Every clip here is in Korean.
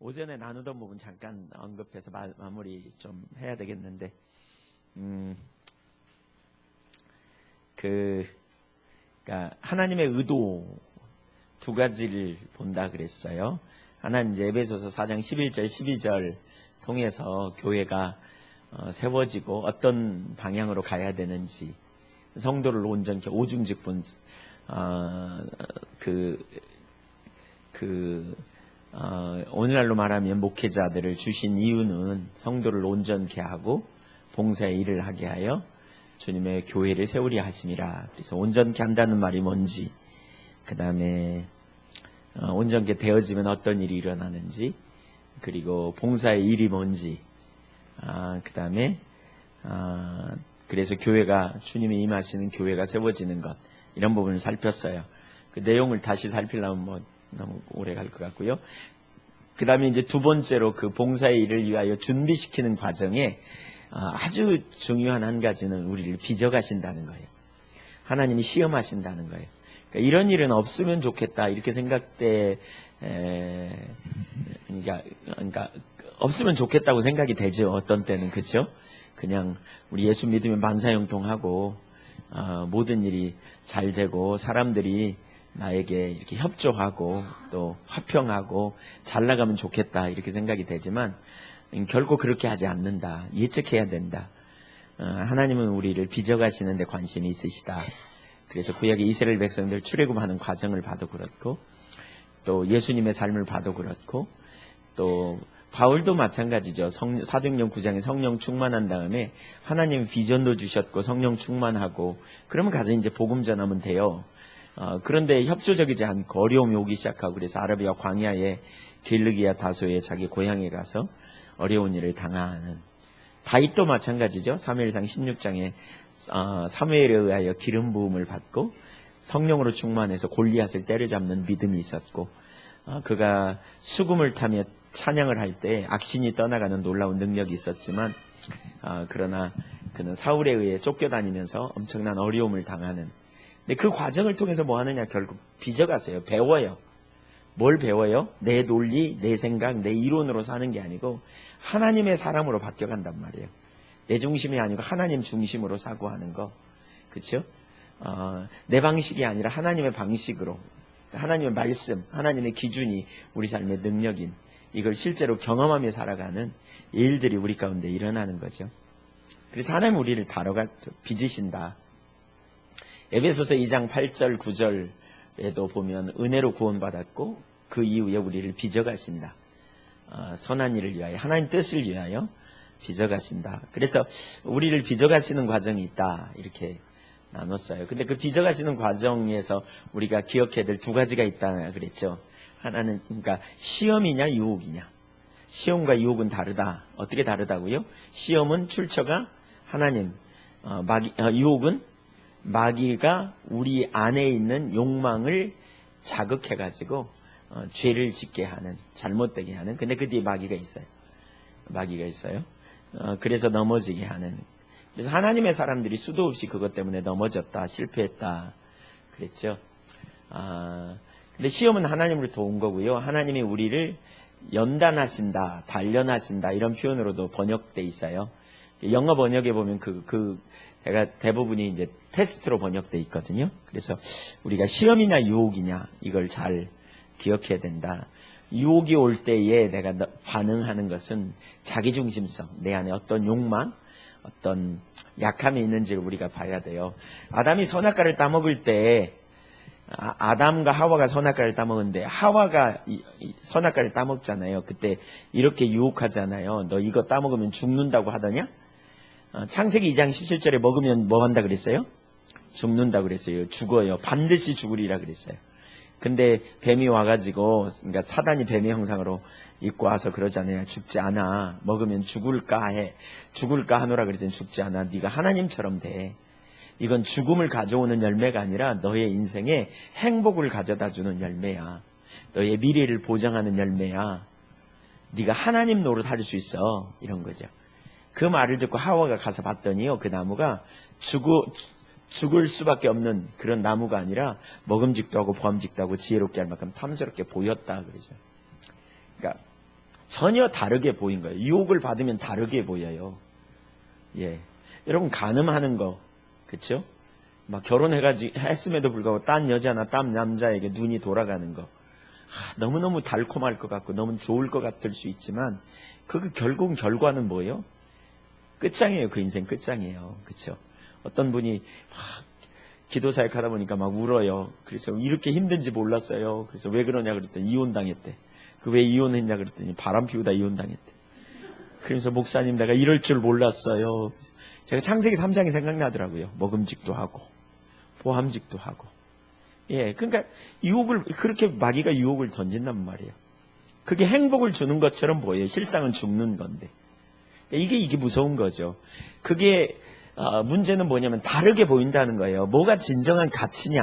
오전에 나누던 부분 잠깐 언급해서 마무리 좀 해야 되겠는데, 그러니까 하나님의 의도 두 가지를 본다 그랬어요. 하나는 이제 에베소서 4장 11절 12절 통해서 교회가 세워지고 어떤 방향으로 가야 되는지, 성도를 온전케 오중직분, 오늘날로 말하면 목회자들을 주신 이유는 성도를 온전케 하고 봉사의 일을 하게 하여 주님의 교회를 세우려 하심이라. 그래서 온전케 한다는 말이 뭔지, 그 다음에 온전케 되어지면 어떤 일이 일어나는지, 그리고 봉사의 일이 뭔지, 그 다음에 그래서 교회가, 주님이 임하시는 교회가 세워지는 것, 이런 부분을 살폈어요. 그 내용을 다시 살피려면 너무 오래 갈 것 같고요. 그 다음에 이제 두 번째로 그 봉사의 일을 위하여 준비시키는 과정에 아주 중요한 한 가지는 우리를 빚어가신다는 거예요. 하나님이 시험하신다는 거예요. 그러니까 이런 일은 없으면 좋겠다 이렇게 그러니까 없으면 좋겠다고 생각이 되죠. 어떤 때는. 그렇죠? 그냥 우리 예수 믿으면 만사형통하고 모든 일이 잘 되고 사람들이 나에게 이렇게 협조하고 또 화평하고 잘 나가면 좋겠다 이렇게 생각이 되지만 결코 그렇게 하지 않는다. 예측해야 된다. 하나님은 우리를 빚어가시는 데 관심이 있으시다. 그래서 구약의 이스라엘 백성들 출애굽하는 과정을 봐도 그렇고, 또 예수님의 삶을 봐도 그렇고, 또 바울도 마찬가지죠. 사도행전 9장에 성령 충만한 다음에 하나님 비전도 주셨고 성령 충만하고, 그러면 가서 이제 복음 전하면 돼요. 그런데 협조적이지 않고 어려움이 오기 시작하고, 그래서 아라비아 광야에 길르기야 다소에 자기 고향에 가서 어려운 일을 당하는, 다윗도 마찬가지죠. 사무엘상 16장에 사무엘에 의하여 기름 부음을 받고 성령으로 충만해서 골리앗을 때려잡는 믿음이 있었고, 그가 수금을 타며 찬양을 할 때 악신이 떠나가는 놀라운 능력이 있었지만, 그러나 그는 사울에 의해 쫓겨다니면서 엄청난 어려움을 당하는, 근데 그 과정을 통해서 뭐 하느냐, 결국 빚어가세요. 배워요. 뭘 배워요? 내 논리, 내 생각, 내 이론으로 사는 게 아니고 하나님의 사람으로 바뀌어간단 말이에요. 내 중심이 아니고 하나님 중심으로 사고하는 거. 그렇죠? 내 방식이 아니라 하나님의 방식으로, 하나님의 말씀, 하나님의 기준이 우리 삶의 능력인, 이걸 실제로 경험하며 살아가는 일들이 우리 가운데 일어나는 거죠. 그래서 하나님 우리를 다뤄가 빚으신다. 에베소서 2장 8절 9절에도 보면 은혜로 구원받았고 그 이후에 우리를 빚어가신다. 선한 일을 위하여, 하나님 뜻을 위하여 빚어가신다. 그래서 우리를 빚어가시는 과정이 있다 이렇게 나눴어요. 근데 그 빚어가시는 과정에서 우리가 기억해야 될 두 가지가 있다 그랬죠. 하나는 그러니까 시험이냐 유혹이냐. 시험과 유혹은 다르다. 어떻게 다르다고요? 시험은 출처가 하나님, 유혹은 마귀가 우리 안에 있는 욕망을 자극해가지고 죄를 짓게 하는, 잘못되게 하는. 근데 그 뒤에 마귀가 있어요. 그래서 넘어지게 하는. 그래서 하나님의 사람들이 수도 없이 그것 때문에 넘어졌다, 실패했다 그랬죠. 근데 시험은 하나님으로부터 온 거고요. 하나님이 우리를 연단하신다, 단련하신다 이런 표현으로도 번역돼 있어요. 영어 번역에 보면 대부분이 이제 테스트로 번역돼 있거든요. 그래서 우리가 시험이냐 유혹이냐 이걸 잘 기억해야 된다. 유혹이 올 때에 내가 반응하는 것은 자기중심성, 내 안에 어떤 욕망, 어떤 약함이 있는지를 우리가 봐야 돼요. 아담이 선악과를 따먹을 때, 아담과 하와가 선악과를 따먹었는데 하와가 선악과를 따먹잖아요. 그때 이렇게 유혹하잖아요. 너 이거 따먹으면 죽는다고 하더냐? 창세기 2장 17절에 먹으면 뭐 한다 그랬어요? 죽는다 그랬어요. 죽어요. 반드시 죽으리라 그랬어요. 근데 뱀이 와가지고, 그러니까 사단이 뱀의 형상으로 입고 와서 그러잖아요. 죽지 않아. 먹으면 죽을까 하노라 그랬더니 죽지 않아. 네가 하나님처럼 돼. 이건 죽음을 가져오는 열매가 아니라 너의 인생에 행복을 가져다 주는 열매야. 너의 미래를 보장하는 열매야. 네가 하나님 노릇할 수 있어. 이런 거죠. 그 말을 듣고 하와가 가서 봤더니요, 그 나무가 죽을 수밖에 없는 그런 나무가 아니라 먹음직도 하고 보암직도 하고 지혜롭게 할 만큼 탐스럽게 보였다 그러죠. 그러니까 전혀 다르게 보인 거예요. 유혹을 받으면 다르게 보여요. 예. 여러분, 간음하는 거, 그쵸? 막 했음에도 불구하고 딴 여자나 딴 남자에게 눈이 돌아가는 거. 너무너무 달콤할 것 같고 너무 좋을 것 같을 수 있지만, 결국 결과는 뭐예요? 끝장이에요. 그 인생 끝장이에요. 그쵸? 어떤 분이 막 기도 사역하다 보니까 막 울어요. 그래서 이렇게 힘든지 몰랐어요. 그래서 왜 그러냐 그랬더니 이혼당했대. 왜 이혼했냐 그랬더니 바람 피우다 이혼당했대. 그래서 목사님, 내가 이럴 줄 몰랐어요. 제가 창세기 3장이 생각나더라고요. 먹음직도 하고 보함직도 하고. 예, 그러니까 그렇게 마귀가 유혹을 던진단 말이에요. 그게 행복을 주는 것처럼 보여요. 실상은 죽는 건데. 이게 무서운 거죠. 문제는 뭐냐면 다르게 보인다는 거예요. 뭐가 진정한 가치냐,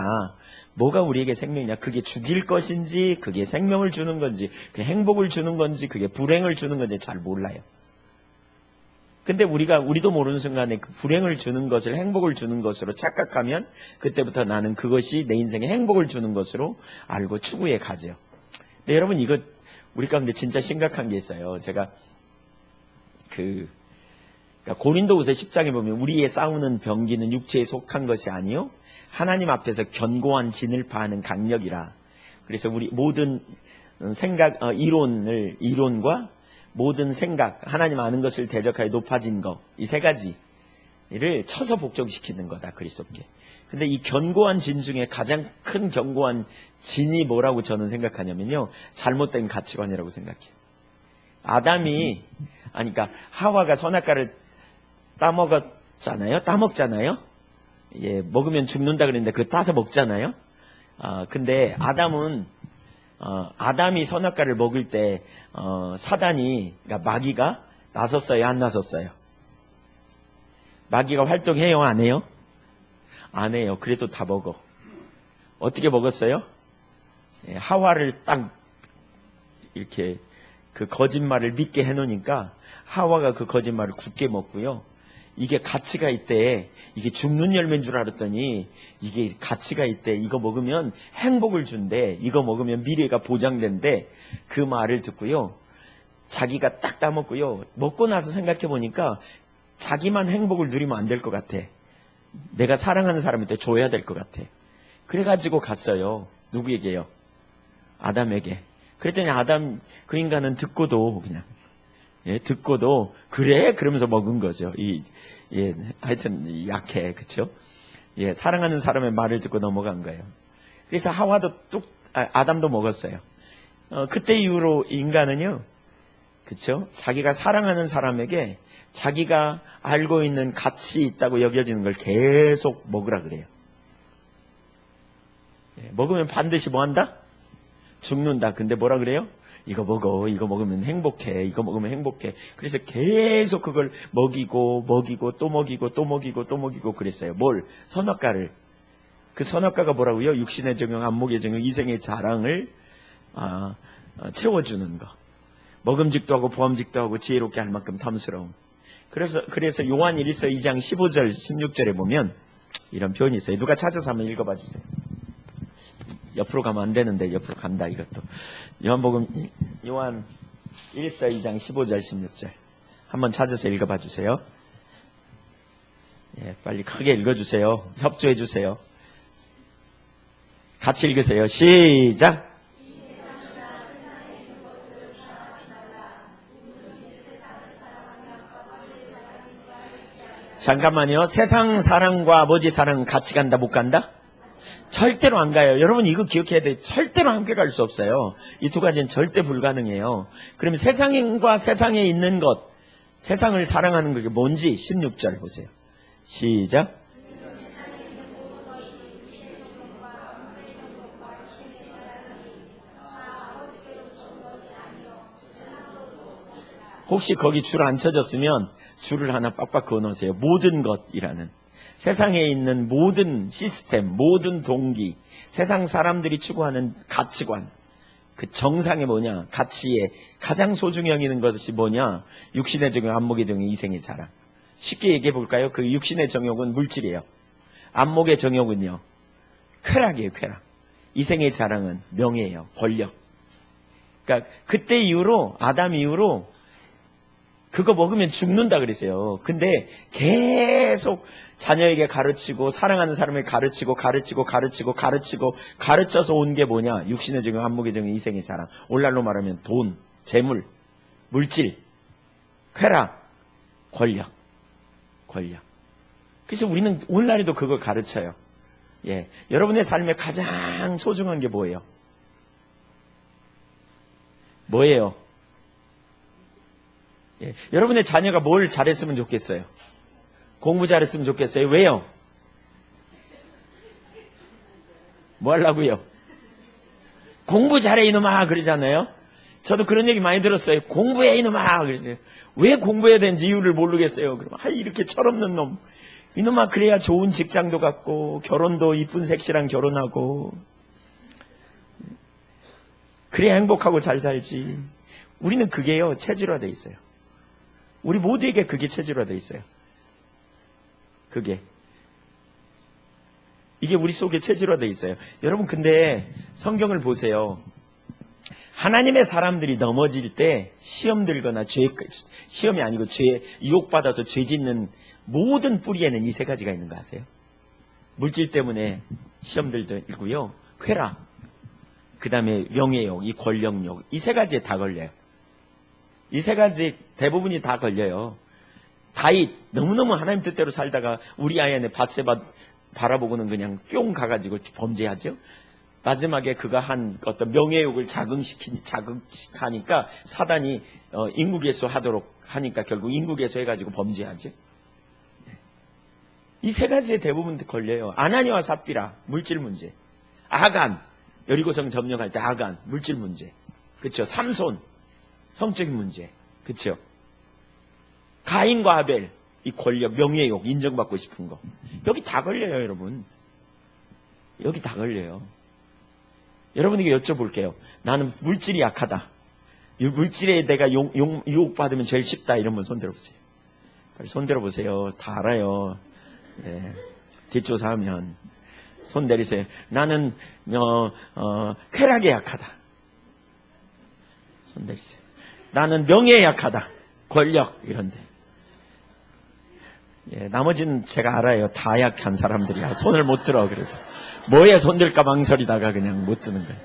뭐가 우리에게 생명이냐, 그게 죽일 것인지, 그게 생명을 주는 건지, 그게 행복을 주는 건지, 그게 불행을 주는 건지 잘 몰라요. 근데 우리도 모르는 순간에 그 불행을 주는 것을 행복을 주는 것으로 착각하면 그때부터 나는 그것이 내 인생에 행복을 주는 것으로 알고 추구해 가죠. 근데 여러분, 이거 우리 가운데 진짜 심각한 게 있어요. 제가 그러니까 고린도후서 10장에 보면 우리의 싸우는 병기는 육체에 속한 것이 아니요 하나님 앞에서 견고한 진을 파하는 강력이라. 그래서 우리 모든 이론과 모든 생각, 하나님 아는 것을 대적하여 높아진 것, 이 세 가지를 쳐서 복종시키는 거다, 그리스도께. 근데 이 견고한 진 중에 가장 큰 견고한 진이 뭐라고 저는 생각하냐면요, 잘못된 가치관이라고 생각해요. 그러니까 하와가 선악과를 따먹잖아요. 예, 먹으면 죽는다 그랬는데 그거 따서 먹잖아요. 근데 아담이 선악과를 먹을 때 그러니까 마귀가 나섰어요, 안 나섰어요? 마귀가 활동해요, 안 해요? 안 해요. 그래도 다 먹어. 어떻게 먹었어요? 예, 하와를 딱 이렇게 그 거짓말을 믿게 해놓으니까 하와가 그 거짓말을 굳게 먹고요. 이게 가치가 있대. 이게 죽는 열매인 줄 알았더니 이게 가치가 있대. 이거 먹으면 행복을 준대. 이거 먹으면 미래가 보장된대. 그 말을 듣고요. 자기가 딱 따먹고요. 먹고 나서 생각해 보니까 자기만 행복을 누리면 안 될 것 같아. 내가 사랑하는 사람한테 줘야 될 것 같아. 그래가지고 갔어요. 누구에게요? 아담에게. 그랬더니 그 인간은 듣고도 그냥 듣고도 그래? 그러면서 먹은 거죠. 하여튼 약해, 그렇죠? 예, 사랑하는 사람의 말을 듣고 넘어간 거예요. 그래서 아담도 먹었어요. 그때 이후로 인간은요, 그렇죠? 자기가 사랑하는 사람에게 자기가 알고 있는 가치 있다고 여겨지는 걸 계속 먹으라 그래요. 예, 먹으면 반드시 뭐 한다? 죽는다. 근데 뭐라 그래요? 이거 먹어. 이거 먹으면 행복해. 이거 먹으면 행복해. 그래서 계속 그걸 먹이고 또 먹이고 그랬어요. 뭘? 선악과를. 그 선악과가 뭐라고요? 육신의 정욕, 안목의 정욕, 이생의 자랑을 채워주는 거. 먹음직도 하고 보암직도 하고 지혜롭게 할 만큼 탐스러움. 그래서 요한 1서 2장 15절 16절에 보면 이런 표현이 있어요. 누가 찾아서 한번 읽어봐 주세요. 옆으로 가면 안 되는데 옆으로 간다, 이것도. 요한 1서 2장 15절 16절 한번 찾아서 읽어봐 주세요. 예, 빨리 크게 읽어주세요. 협조해 주세요. 같이 읽으세요. 시작. 잠깐만요. 세상 사랑과 아버지 사랑 같이 간다, 못 간다? 절대로 안 가요. 여러분, 이거 기억해야 돼요. 절대로 함께 갈 수 없어요. 이 두 가지는 절대 불가능해요. 그러면 세상과 세상에 있는 것, 세상을 사랑하는 그게 뭔지 16절 보세요. 시작. 혹시 거기 줄 안 쳐졌으면 줄을 하나 빡빡 그어놓으세요. 모든 것이라는. 세상에 있는 모든 시스템, 모든 동기, 세상 사람들이 추구하는 가치관, 그 정상이 뭐냐, 가치의 가장 소중히 여기는 것이 뭐냐, 육신의 정욕, 안목의 정욕, 이생의 자랑. 쉽게 얘기해 볼까요? 그 육신의 정욕은 물질이에요. 안목의 정욕은요, 쾌락이에요, 쾌락. 이생의 자랑은 명예예요, 권력. 그러니까 그때 이후로, 아담 이후로 그거 먹으면 죽는다 그랬어요. 근데 계속 자녀에게 가르치고 사랑하는 사람을 가르쳐서 온 게 뭐냐? 육신의 증오, 안목의 증오, 이생의 자랑. 오늘날로 말하면 돈, 재물, 물질, 쾌락, 권력. 그래서 우리는 오늘날에도 그걸 가르쳐요. 예, 여러분의 삶에 가장 소중한 게 뭐예요? 뭐예요? 예, 여러분의 자녀가 뭘 잘했으면 좋겠어요? 공부 잘했으면 좋겠어요? 왜요? 뭐 하려고요? 공부 잘해 이놈아 그러잖아요. 저도 그런 얘기 많이 들었어요. 공부해 이놈아 그러죠. 왜 공부해야 되는지 이유를 모르겠어요. 그러면 이렇게 철없는 놈. 이놈아 그래야 좋은 직장도 갖고 결혼도 이쁜 색시랑 결혼하고 그래야 행복하고 잘 살지. 우리는 그게요 체질화되어 있어요. 우리 모두에게 그게 체질화되어 있어요. 이게 우리 속에 체질화되어 있어요. 여러분 근데 성경을 보세요. 하나님의 사람들이 넘어질 때 시험 들거나 시험이 아니고 죄에 유혹받아서 죄 짓는 모든 뿌리에는 이 세 가지가 있는 거 아세요? 물질 때문에 시험 들고요. 쾌락, 그 다음에 명예욕, 이 권력욕, 이 세 가지에 다 걸려요. 이 세 가지 대부분이 다 걸려요. 다윗 너무너무 하나님 뜻대로 살다가 우리 아이의 밧세바 바라보고는 그냥 뿅 가가지고 범죄하죠. 마지막에 그가 한 어떤 명예욕을 자극하니까 사단이 인구개수 하도록 하니까 결국 인구개수 해가지고 범죄하죠. 이 세 가지에 대부분 걸려요. 아나니와 삽비라 물질 문제, 아간 여리고성 점령할 때 아간 물질 문제, 그렇죠. 삼손 성적인 문제, 그렇죠. 가인과 아벨 이 권력, 명예욕, 인정받고 싶은 거 여기 다 걸려요, 여러분. 여기 다 걸려요. 여러분에게 여쭤볼게요. 나는 물질이 약하다. 이 물질에 내가 유혹받으면 제일 쉽다. 이러면 손 들어보세요. 빨리 손 들어보세요. 다 알아요. 예. 뒷조사하면 손 내리세요. 나는 쾌락에 약하다. 손 내리세요. 나는 명예에 약하다. 권력 이런데. 예, 나머지는 제가 알아요. 다 약한 사람들이야. 손을 못 들어. 그래서 뭐에 손 들까 망설이다가 그냥 못 드는 거예요.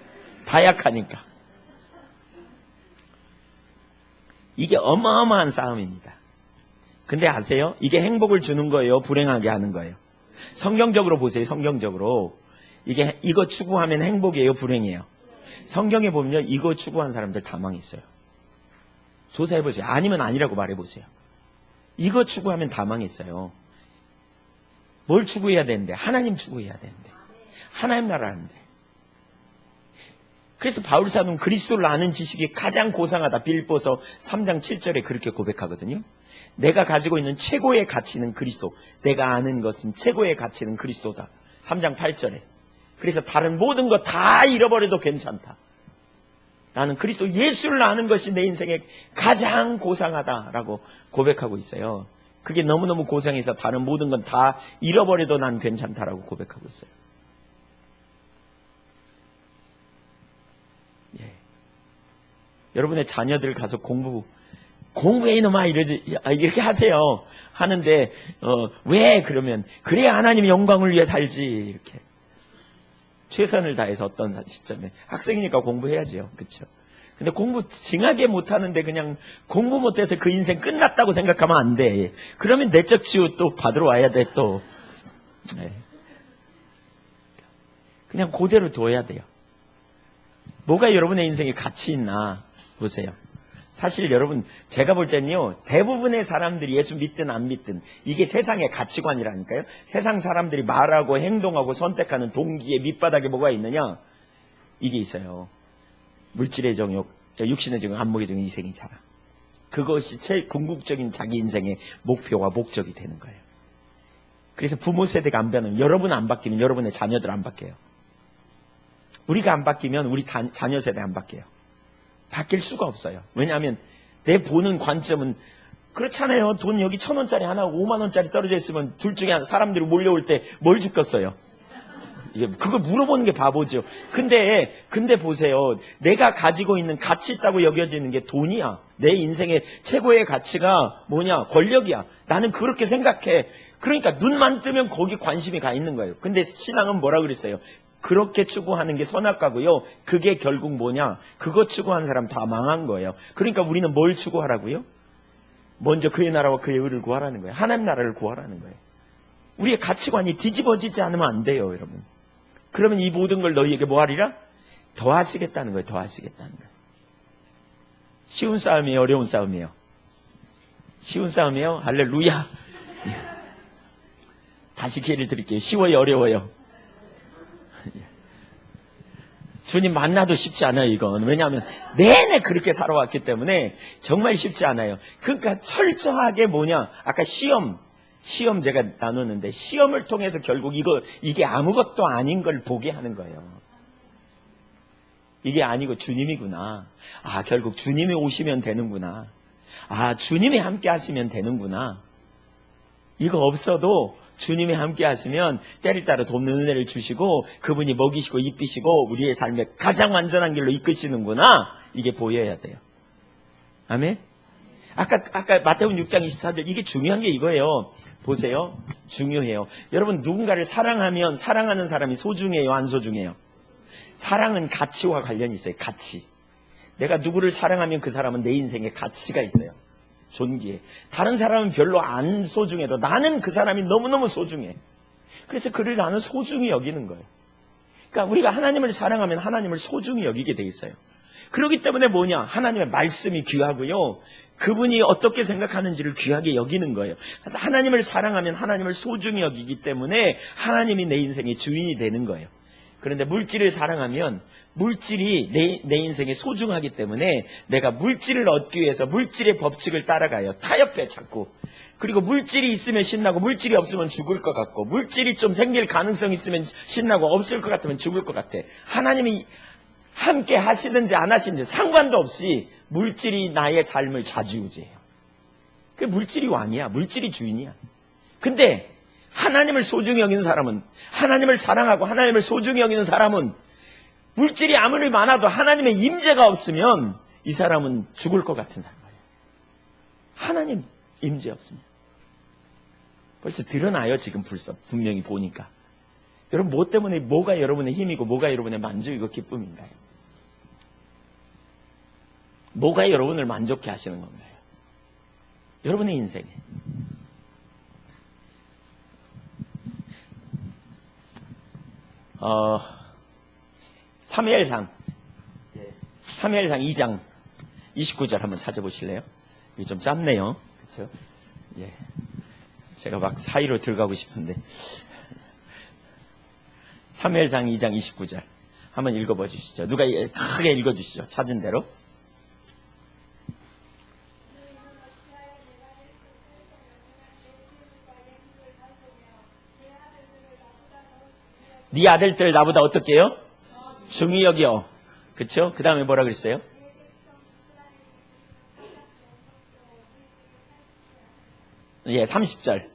다 약하니까. 이게 어마어마한 싸움입니다. 근데 아세요? 이게 행복을 주는 거예요? 불행하게 하는 거예요? 성경적으로 보세요. 성경적으로. 이거 추구하면 행복이에요? 불행이에요? 성경에 보면 이거 추구한 사람들 다 망했어요. 조사해보세요. 아니면 아니라고 말해보세요. 이거 추구하면 다 망했어요. 뭘 추구해야 되는데? 하나님 추구해야 되는데. 하나님 나라 하는데. 그래서 바울사도는 그리스도를 아는 지식이 가장 고상하다. 빌립보서 3장 7절에 그렇게 고백하거든요. 내가 가지고 있는 최고의 가치는 그리스도. 내가 아는 것은 최고의 가치는 그리스도다. 3장 8절에. 그래서 다른 모든 거 다 잃어버려도 괜찮다. 나는 그리스도 예수를 아는 것이 내 인생에 가장 고상하다라고 고백하고 있어요. 그게 너무너무 고상해서 다른 모든 건 다 잃어버려도 난 괜찮다라고 고백하고 있어요. 예. 여러분의 자녀들 가서 공부해 이놈아 이렇게 하세요. 하는데 왜 그러면 그래야 하나님의 영광을 위해 살지 이렇게. 최선을 다해서 어떤 시점에 학생이니까 공부해야죠. 그렇죠? 근데 공부 징하게 못하는데 그냥 공부 못해서 그 인생 끝났다고 생각하면 안 돼. 그러면 내적 치유 또 받으러 와야 돼 또. 네. 그냥 그대로 둬야 돼요. 뭐가 여러분의 인생에 가치 있나 보세요. 사실 여러분 제가 볼 때는요. 대부분의 사람들이 예수 믿든 안 믿든 이게 세상의 가치관이라니까요. 세상 사람들이 말하고 행동하고 선택하는 동기의 밑바닥에 뭐가 있느냐. 이게 있어요. 물질의 정욕, 육신의 정욕, 안목의 정욕, 이생의 자랑. 그것이 제일 궁극적인 자기 인생의 목표와 목적이 되는 거예요. 그래서 부모 세대가 안 변하면 여러분 안 바뀌면 여러분의 자녀들 안 바뀌어요. 우리가 안 바뀌면 우리 자녀 세대 안 바뀌어요. 바뀔 수가 없어요. 왜냐하면 내 보는 관점은 그렇잖아요. 돈 여기 1,000원짜리 하나 5만 원짜리 떨어져 있으면 둘 중에 사람들이 몰려올 때 뭘 죽겠어요? 그걸 물어보는 게 바보죠. 근데 보세요. 내가 가지고 있는 가치 있다고 여겨지는 게 돈이야. 내 인생의 최고의 가치가 뭐냐? 권력이야. 나는 그렇게 생각해. 그러니까 눈만 뜨면 거기 관심이 가 있는 거예요. 근데 신앙은 뭐라 그랬어요? 그렇게 추구하는 게 선악과고요. 그게 결국 뭐냐? 그거 추구하는 사람 다 망한 거예요. 그러니까 우리는 뭘 추구하라고요? 먼저 그의 나라와 그의 의를 구하라는 거예요. 하나님 나라를 구하라는 거예요. 우리의 가치관이 뒤집어지지 않으면 안 돼요, 여러분. 그러면 이 모든 걸 너희에게 뭐 하리라? 더하시겠다는 거예요. 더하시겠다는 거예요. 쉬운 싸움이에요? 어려운 싸움이에요? 쉬운 싸움이에요? 할렐루야. 다시 기회를 드릴게요. 쉬워요? 어려워요? 주님 만나도 쉽지 않아요, 이건. 왜냐하면 내내 그렇게 살아왔기 때문에 정말 쉽지 않아요. 그러니까 철저하게 뭐냐, 아까 시험 제가 나눴는데, 시험을 통해서 결국 이게 아무것도 아닌 걸 보게 하는 거예요. 이게 아니고 주님이구나. 아, 결국 주님이 오시면 되는구나. 아, 주님이 함께 하시면 되는구나. 이거 없어도 주님이 함께 하시면 때를 따라 돕는 은혜를 주시고 그분이 먹이시고 입히시고 우리의 삶에 가장 완전한 길로 이끄시는구나. 이게 보여야 돼요. 아멘? 아까 마태복음 6장 24절 이게 중요한 게 이거예요. 보세요. 중요해요. 여러분 누군가를 사랑하면 사랑하는 사람이 소중해요? 안 소중해요? 사랑은 가치와 관련이 있어요. 가치. 내가 누구를 사랑하면 그 사람은 내 인생에 가치가 있어요. 존귀해. 다른 사람은 별로 안 소중해도 나는 그 사람이 너무너무 소중해. 그래서 그를 나는 소중히 여기는 거예요. 그러니까 우리가 하나님을 사랑하면 하나님을 소중히 여기게 돼 있어요. 그렇기 때문에 뭐냐? 하나님의 말씀이 귀하고요. 그분이 어떻게 생각하는지를 귀하게 여기는 거예요. 그래서 하나님을 사랑하면 하나님을 소중히 여기기 때문에 하나님이 내 인생의 주인이 되는 거예요. 그런데 물질을 사랑하면 물질이 내 인생에 소중하기 때문에 내가 물질을 얻기 위해서 물질의 법칙을 따라가요. 타협해 자꾸. 그리고 물질이 있으면 신나고 물질이 없으면 죽을 것 같고 물질이 좀 생길 가능성이 있으면 신나고 없을 것 같으면 죽을 것 같아. 하나님이 함께 하시든지 안 하시든지 상관도 없이 물질이 나의 삶을 좌지우지해요. 그 물질이 왕이야. 물질이 주인이야. 근데 하나님을 소중히 여기는 사람은, 하나님을 사랑하고 하나님을 소중히 여기는 사람은 물질이 아무리 많아도 하나님의 임재가 없으면 이 사람은 죽을 것 같은 사람이에요. 하나님 임재 없으면. 벌써 드러나요, 지금 벌써. 분명히 보니까. 여러분, 뭐 때문에, 뭐가 여러분의 힘이고, 뭐가 여러분의 만족이고 기쁨인가요? 뭐가 여러분을 만족해 하시는 건가요? 여러분의 인생에. 사무엘상 2장 29절 한번 찾아보실래요? 이게 좀 짧네요. 그렇죠? 예. 제가 막 사이로 들어가고 싶은데. 사무엘상 2장 29절 한번 읽어봐 주시죠. 누가 크게 읽어 주시죠. 찾은 대로. 네 아들들 나보다 어떻게 해요? 중히 여겨. 그쵸? 그 다음에 뭐라 그랬어요? 예, 30절.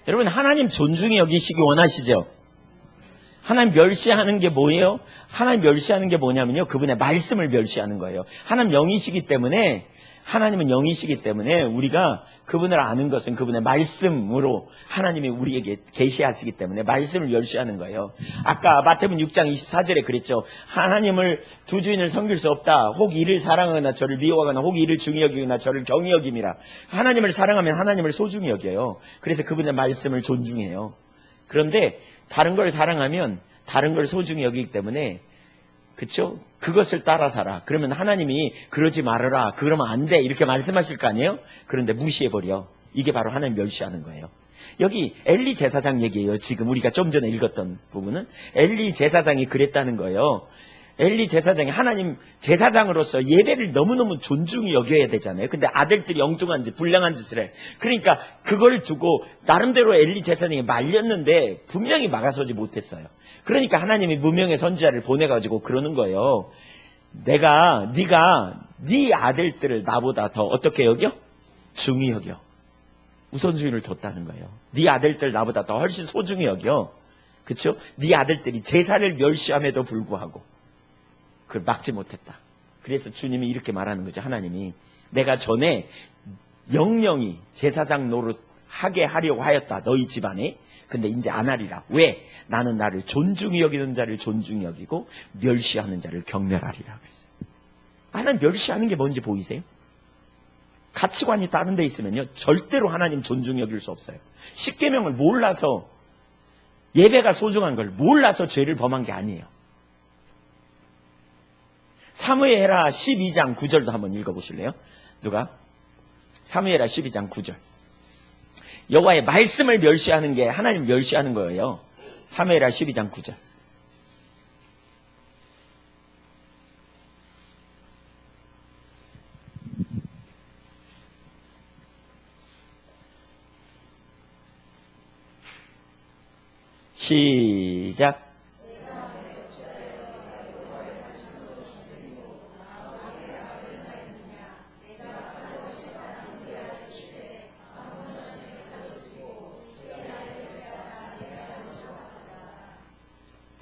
여러분, 하나님 존중히 여기시기 원하시죠? 하나님 멸시하는 게 뭐예요? 하나님 멸시하는 게 뭐냐면요, 그분의 말씀을 멸시하는 거예요. 하나님 영이시기 때문에, 하나님은 영이시기 때문에 우리가 그분을 아는 것은 그분의 말씀으로 하나님이 우리에게 계시하시기 때문에 말씀을 멸시하는 거예요. 아까 마태복음 6장 24절에 그랬죠. 하나님을 두 주인을 섬길 수 없다. 혹 이를 사랑하거나 저를 미워하거나 혹 이를 중히 여기거나 저를 경히 여김이라. 하나님을 사랑하면 하나님을 소중히 여겨요. 그래서 그분의 말씀을 존중해요. 그런데 다른 걸 사랑하면 다른 걸 소중히 여기기 때문에, 그쵸? 그것을 따라 살아. 그러면 하나님이 그러지 말아라, 그러면 안 돼, 이렇게 말씀하실 거 아니에요? 그런데 무시해버려. 이게 바로 하나님 멸시하는 거예요. 여기 엘리 제사장 얘기예요. 지금 우리가 좀 전에 읽었던 부분은 엘리 제사장이 그랬다는 거예요. 엘리 제사장이 하나님 제사장으로서 예배를 너무너무 존중히 여겨야 되잖아요. 근데 아들들이 엉뚱한 짓, 불량한 짓을 해. 그러니까 그걸 두고 나름대로 엘리 제사장이 말렸는데 분명히 막아서지 못했어요. 그러니까 하나님이 무명의 선지자를 보내가지고 그러는 거예요. 네가 네 아들들을 나보다 더 어떻게 여겨? 중히 여겨. 우선순위를 뒀다는 거예요. 네 아들들 나보다 더 훨씬 소중히 여겨. 그렇죠? 네 아들들이 제사를 멸시함에도 불구하고 그걸 막지 못했다. 그래서 주님이 이렇게 말하는 거죠. 하나님이 내가 전에 영영이 제사장 노릇 하게 하려고 하였다. 너희 집안에. 근데 이제 안 하리라. 왜? 나는 나를 존중히 여기는 자를 존중히 여기고 멸시하는 자를 경멸하리라. 그랬어요. 하나님 멸시하는 게 뭔지 보이세요? 가치관이 다른 데 있으면요 절대로 하나님 존중히 여길 수 없어요. 십계명을 몰라서, 예배가 소중한 걸 몰라서 죄를 범한 게 아니에요. 사무엘하 12장 9절도 한번 읽어보실래요? 누가? 사무엘하 12장 9절. 여호와의 말씀을 멸시하는 게 하나님 멸시하는 거예요. 사무엘하 12장 9절. 시작.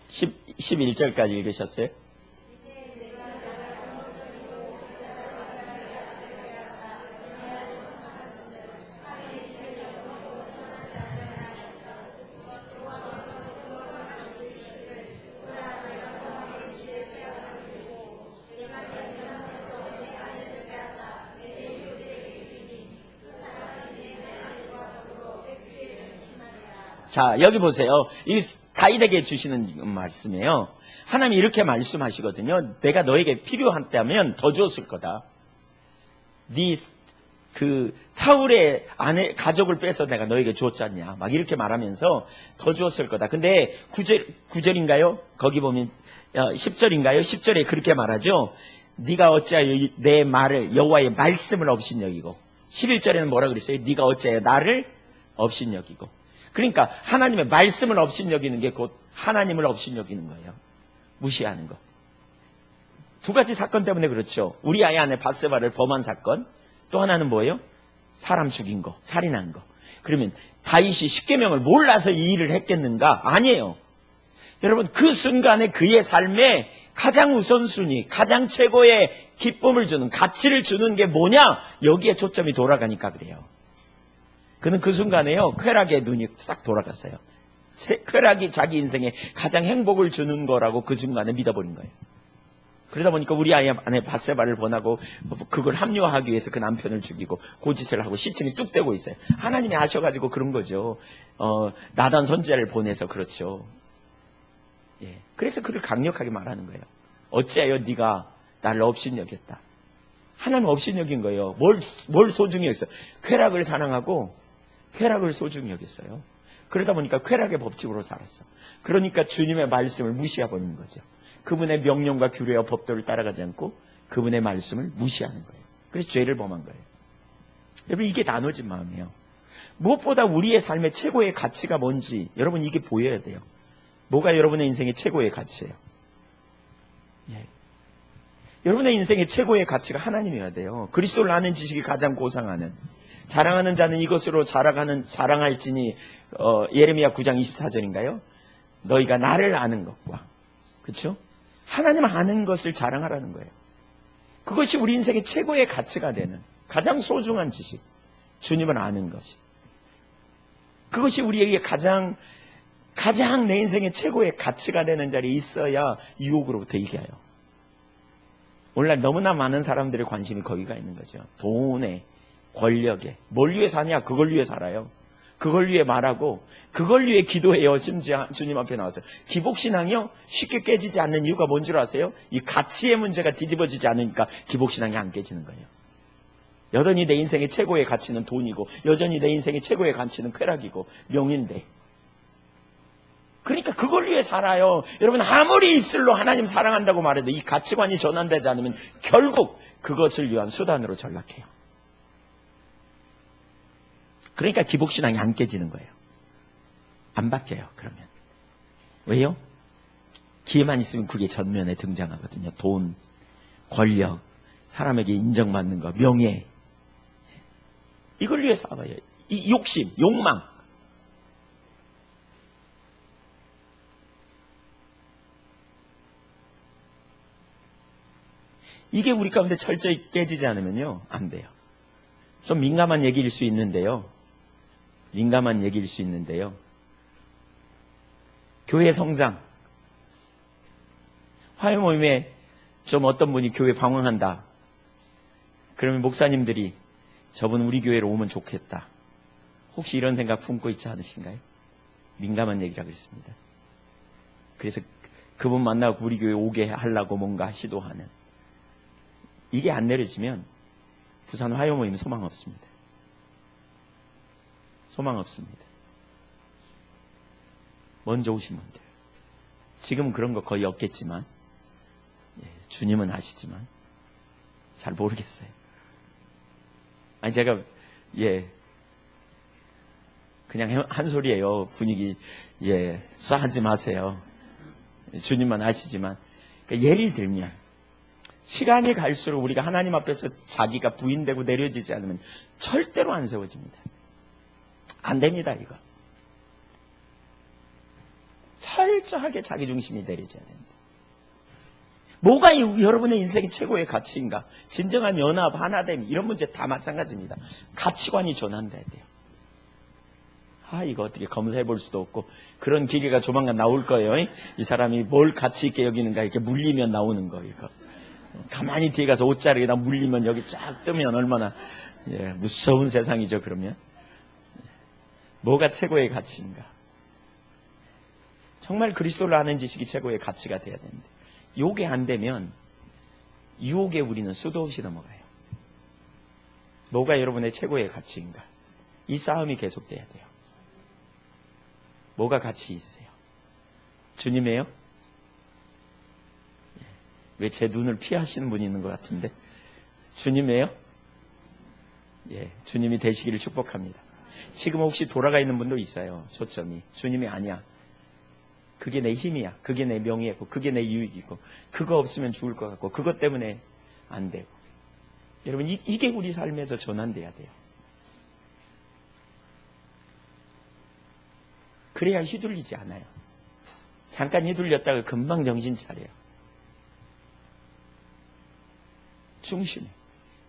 십 11절까지 읽으셨어요? 자, 여기 보세요. 이 다윗에게 주시는 말씀이에요. 하나님이 이렇게 말씀하시거든요. 내가 너에게 필요한다면 더 줬을 거다. 네 사울의 아내 가족을 빼서 내가 너에게 줬잖냐. 막 이렇게 말하면서 더 줬을 거다. 근데 9절인가요? 거기 보면 10절인가요? 10절에 그렇게 말하죠. 네가 어찌하여 내 말을 여호와의 말씀을 업신여기고, 11절에는 뭐라 그랬어요? 네가 어찌하여 나를 업신여기고. 그러니까 하나님의 말씀을 업신여기는 게 곧 하나님을 업신여기는 거예요. 무시하는 거. 두 가지 사건 때문에 그렇죠. 우리 아이 아내 밧세바를 범한 사건, 또 하나는 뭐예요? 사람 죽인 거, 살인한 거. 그러면 다윗이 십계명을 몰라서 이 일을 했겠는가? 아니에요. 여러분, 그 순간에 그의 삶에 가장 우선순위, 가장 최고의 기쁨을 주는, 가치를 주는 게 뭐냐? 여기에 초점이 돌아가니까 그래요. 그는 그 순간에요, 쾌락의 눈이 싹 돌아갔어요. 쾌락이 자기 인생에 가장 행복을 주는 거라고 그 순간에 믿어버린 거예요. 그러다 보니까 우리 아이 안에 밧세바를 번하고 그걸 합리화하기 위해서 그 남편을 죽이고 고짓을 하고 시침이 뚝 떼고 있어요. 하나님이 아셔가지고 그런 거죠. 나단 선지자를 보내서 그렇죠. 예. 그래서 그를 강력하게 말하는 거예요. 어찌하여 네가 나를 업신여겼다. 하나님 업신여긴 거예요. 뭘 소중히 여겼어요? 쾌락을 사랑하고 쾌락을 소중히 여겼어요. 그러다 보니까 쾌락의 법칙으로 살았어. 그러니까 주님의 말씀을 무시해버리는 거죠. 그분의 명령과 규례와 법도를 따라가지 않고 그분의 말씀을 무시하는 거예요. 그래서 죄를 범한 거예요. 여러분, 이게 나눠진 마음이에요. 무엇보다 우리의 삶의 최고의 가치가 뭔지 여러분 이게 보여야 돼요. 뭐가 여러분의 인생의 최고의 가치예요? 예. 여러분의 인생의 최고의 가치가 하나님이어야 돼요. 그리스도를 아는 지식이 가장 고상하는, 자랑하는 자는 이것으로 자랑할지니, 예레미야 9장 24절인가요? 너희가 나를 아는 것과, 그렇죠? 하나님 아는 것을 자랑하라는 거예요. 그것이 우리 인생의 최고의 가치가 되는 가장 소중한 지식, 주님을 아는 것이. 그것이 우리에게 가장 내 인생의 최고의 가치가 되는 자리에 있어야 유혹으로부터 이겨요. 오늘날 너무나 많은 사람들의 관심이 거기가 있는 거죠. 돈에, 권력에. 뭘 위해 사냐? 그걸 위해 살아요. 그걸 위해 말하고 그걸 위해 기도해요. 심지어 주님 앞에 나와서. 기복신앙이요? 쉽게 깨지지 않는 이유가 뭔 줄 아세요? 이 가치의 문제가 뒤집어지지 않으니까 기복신앙이 안 깨지는 거예요. 여전히 내 인생의 최고의 가치는 돈이고, 여전히 내 인생의 최고의 가치는 쾌락이고 명인데, 그러니까 그걸 위해 살아요. 여러분, 아무리 입술로 하나님 사랑한다고 말해도 이 가치관이 전환되지 않으면 결국 그것을 위한 수단으로 전락해요. 그러니까 기복신앙이 안 깨지는 거예요. 안 바뀌어요. 그러면 왜요? 기회만 있으면 그게 전면에 등장하거든요. 돈, 권력, 사람에게 인정받는 거, 명예, 이걸 위해 살아요. 이 욕심, 욕망. 이게 우리 가운데 철저히 깨지지 않으면요, 안 돼요. 좀 민감한 얘기일 수 있는데요. 교회 성장. 화요 모임에 좀 어떤 분이 교회 방황한다. 그러면 목사님들이 저분 우리 교회로 오면 좋겠다. 혹시 이런 생각 품고 있지 않으신가요? 민감한 얘기라고 했습니다. 그래서 그분 만나고 우리 교회 오게 하려고 뭔가 시도하는. 이게 안 내려지면 부산 화요 모임 소망 없습니다. 소망 없습니다. 먼저 오신 분들. 지금 그런 거 거의 없겠지만, 주님은 아시지만 잘 모르겠어요. 아니 제가 그냥 한 소리예요. 분위기 싸하지 마세요. 주님만 아시지만. 그러니까 예를 들면 시간이 갈수록 우리가 하나님 앞에서 자기가 부인되고 내려지지 않으면 절대로 안 세워집니다. 안 됩니다, 이거. 철저하게 자기중심이 내려져야 됩니다. 뭐가 여러분의 인생의 최고의 가치인가? 진정한 연합, 하나됨, 이런 문제 다 마찬가지입니다. 가치관이 전환돼야 돼요. 이거 어떻게 검사해 볼 수도 없고, 그런 기계가 조만간 나올 거예요. 이 사람이 뭘 가치 있게 여기는가, 이렇게 물리면 나오는 거, 이거. 가만히 뒤에 가서 옷자락에다 물리면 여기 쫙 뜨면 얼마나, 무서운 세상이죠, 그러면. 뭐가 최고의 가치인가? 정말 그리스도를 아는 지식이 최고의 가치가 돼야 됩니다. 요게 안 되면 유혹에 우리는 수도 없이 넘어가요. 뭐가 여러분의 최고의 가치인가? 이 싸움이 계속돼야 돼요. 뭐가 가치 있어요? 주님이에요? 왜 제 눈을 피하시는 분이 있는 것 같은데? 주님이에요? 주님이 되시기를 축복합니다. 지금 혹시 돌아가 있는 분도 있어요. 초점이. 주님이 아니야. 그게 내 힘이야. 그게 내 명예고, 그게 내 유익이고, 그거 없으면 죽을 것 같고, 그것 때문에 안 되고. 여러분, 이게 우리 삶에서 전환돼야 돼요. 그래야 휘둘리지 않아요. 잠깐 휘둘렸다가 금방 정신 차려요. 중심에.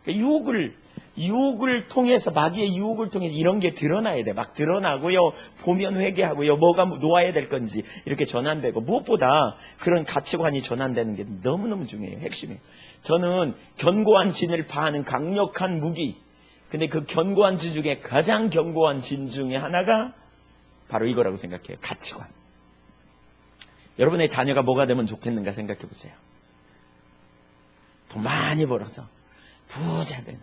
그러니까 유혹을 통해서, 마귀의 유혹을 통해서 이런 게 드러나야 돼. 막 드러나고요. 보면 회개하고요. 뭐가 놓아야 될 건지 이렇게 전환되고, 무엇보다 그런 가치관이 전환되는 게 너무너무 중요해요. 핵심이에요. 저는 견고한 진을 파하는 강력한 무기. 근데 그 견고한 진 중에 가장 견고한 진 중에 하나가 바로 이거라고 생각해요. 가치관. 여러분의 자녀가 뭐가 되면 좋겠는가 생각해 보세요. 돈 많이 벌어서 부자 되는,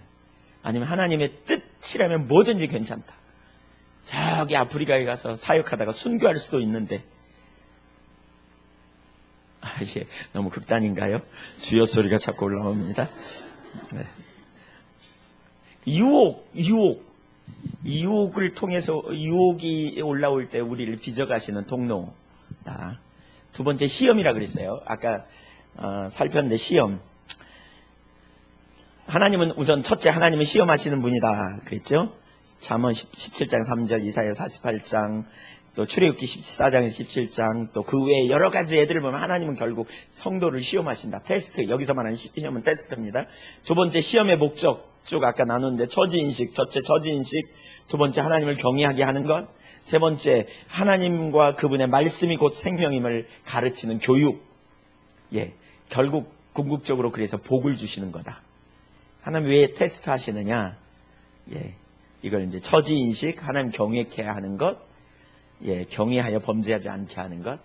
아니면 하나님의 뜻이라면 뭐든지 괜찮다. 저기 아프리카에 가서 사역하다가 순교할 수도 있는데, 너무 극단인가요? 주여 소리가 자꾸 올라옵니다. 네. 유혹을 통해서, 유혹이 올라올 때 우리를 빚어가시는 통로다. 두 번째, 시험이라 그랬어요. 아까 살폈는데, 시험. 하나님은 우선 첫째, 하나님은 시험하시는 분이다 그랬죠. 잠언 17장 3절, 이사야 48장, 또 출애굽기 14장에서 17장, 또 그 외에 여러 가지 애들을 보면 하나님은 결국 성도를 시험하신다. 테스트, 여기서 말하는 시험은 테스트입니다. 두 번째, 시험의 목적 쭉 아까 나눴는데, 처지인식. 첫째, 처지인식. 두 번째, 하나님을 경외하게 하는 것. 세 번째, 하나님과 그분의 말씀이 곧 생명임을 가르치는 교육. 결국 궁극적으로 그래서 복을 주시는 거다. 하나님 왜 테스트 하시느냐? 이걸 이제 처지인식, 하나님 경외케 하는 것, 경외하여 범죄하지 않게 하는 것,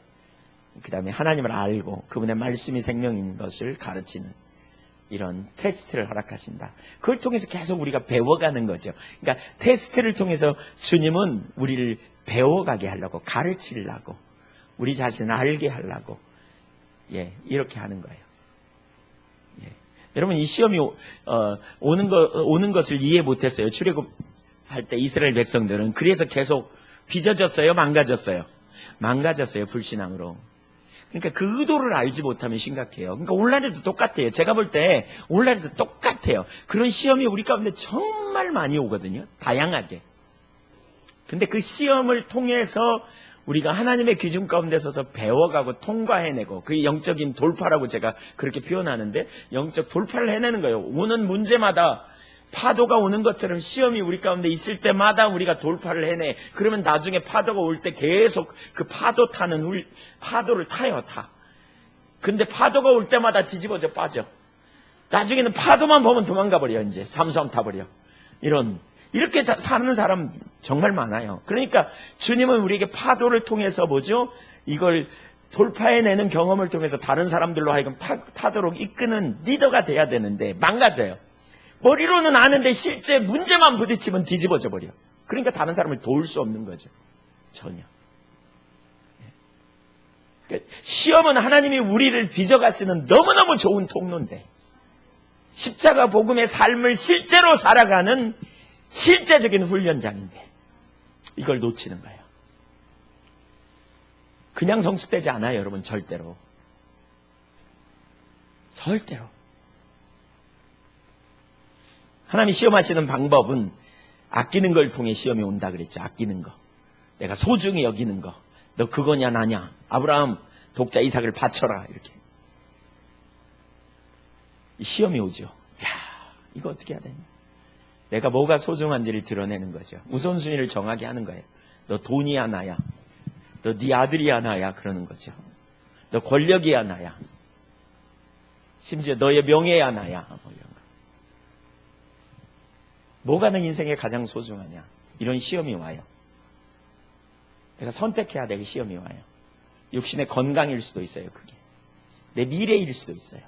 그 다음에 하나님을 알고 그분의 말씀이 생명인 것을 가르치는 이런 테스트를 허락하신다. 그걸 통해서 계속 우리가 배워가는 거죠. 그러니까 테스트를 통해서 주님은 우리를 배워가게 하려고, 가르치려고, 우리 자신을 알게 하려고 이렇게 하는 거예요. 여러분, 이 시험이 오는 것을 이해 못했어요. 출애굽할 때 이스라엘 백성들은. 그래서 계속 빚어졌어요, 망가졌어요? 망가졌어요, 불신앙으로. 그러니까 그 의도를 알지 못하면 심각해요. 그러니까 오늘날에도 똑같아요. 제가 볼 때 오늘날에도 똑같아요. 그런 시험이 우리 가운데 정말 많이 오거든요. 다양하게. 근데 그 시험을 통해서 우리가 하나님의 기준 가운데 서서 배워가고 통과해내고, 그게 영적인 돌파라고 제가 그렇게 표현하는데, 영적 돌파를 해내는 거예요. 오는 문제마다 파도가 오는 것처럼 시험이 우리 가운데 있을 때마다 우리가 돌파를 해내. 그러면 나중에 파도가 올 때 계속 그 파도를 타요, 타. 근데 파도가 올 때마다 뒤집어져 빠져. 나중에는 파도만 보면 도망가 버려, 이제. 잠수함 타버려. 이렇게 사는 사람 정말 많아요. 그러니까 주님은 우리에게 파도를 통해서 뭐죠? 이걸 돌파해내는 경험을 통해서 다른 사람들로 하여금 타도록 이끄는 리더가 돼야 되는데 망가져요. 머리로는 아는데 실제 문제만 부딪히면 뒤집어져 버려. 그러니까 다른 사람을 도울 수 없는 거죠. 전혀. 그러니까 시험은 하나님이 우리를 빚어가시는 너무너무 좋은 통로인데, 십자가 복음의 삶을 실제로 살아가는 실제적인 훈련장인데 이걸 놓치는 거예요. 그냥 성숙되지 않아요, 여러분. 절대로. 하나님이 시험하시는 방법은 아끼는 걸 통해 시험이 온다 그랬죠. 아끼는 거. 내가 소중히 여기는 거. 너 그거냐 나냐. 아브라함 독자 이삭을 바쳐라. 이렇게. 시험이 오죠. 야, 이거 어떻게 해야 되냐. 내가 뭐가 소중한지를 드러내는 거죠. 우선순위를 정하게 하는 거예요. 너 돈이야 나야. 너 네 아들이야 나야. 그러는 거죠. 너 권력이야 나야. 심지어 너의 명예야 나야. 뭐 이런 거. 뭐가 내 인생에 가장 소중하냐. 이런 시험이 와요. 내가 선택해야 될 시험이 와요. 육신의 건강일 수도 있어요. 그게. 내 미래일 수도 있어요.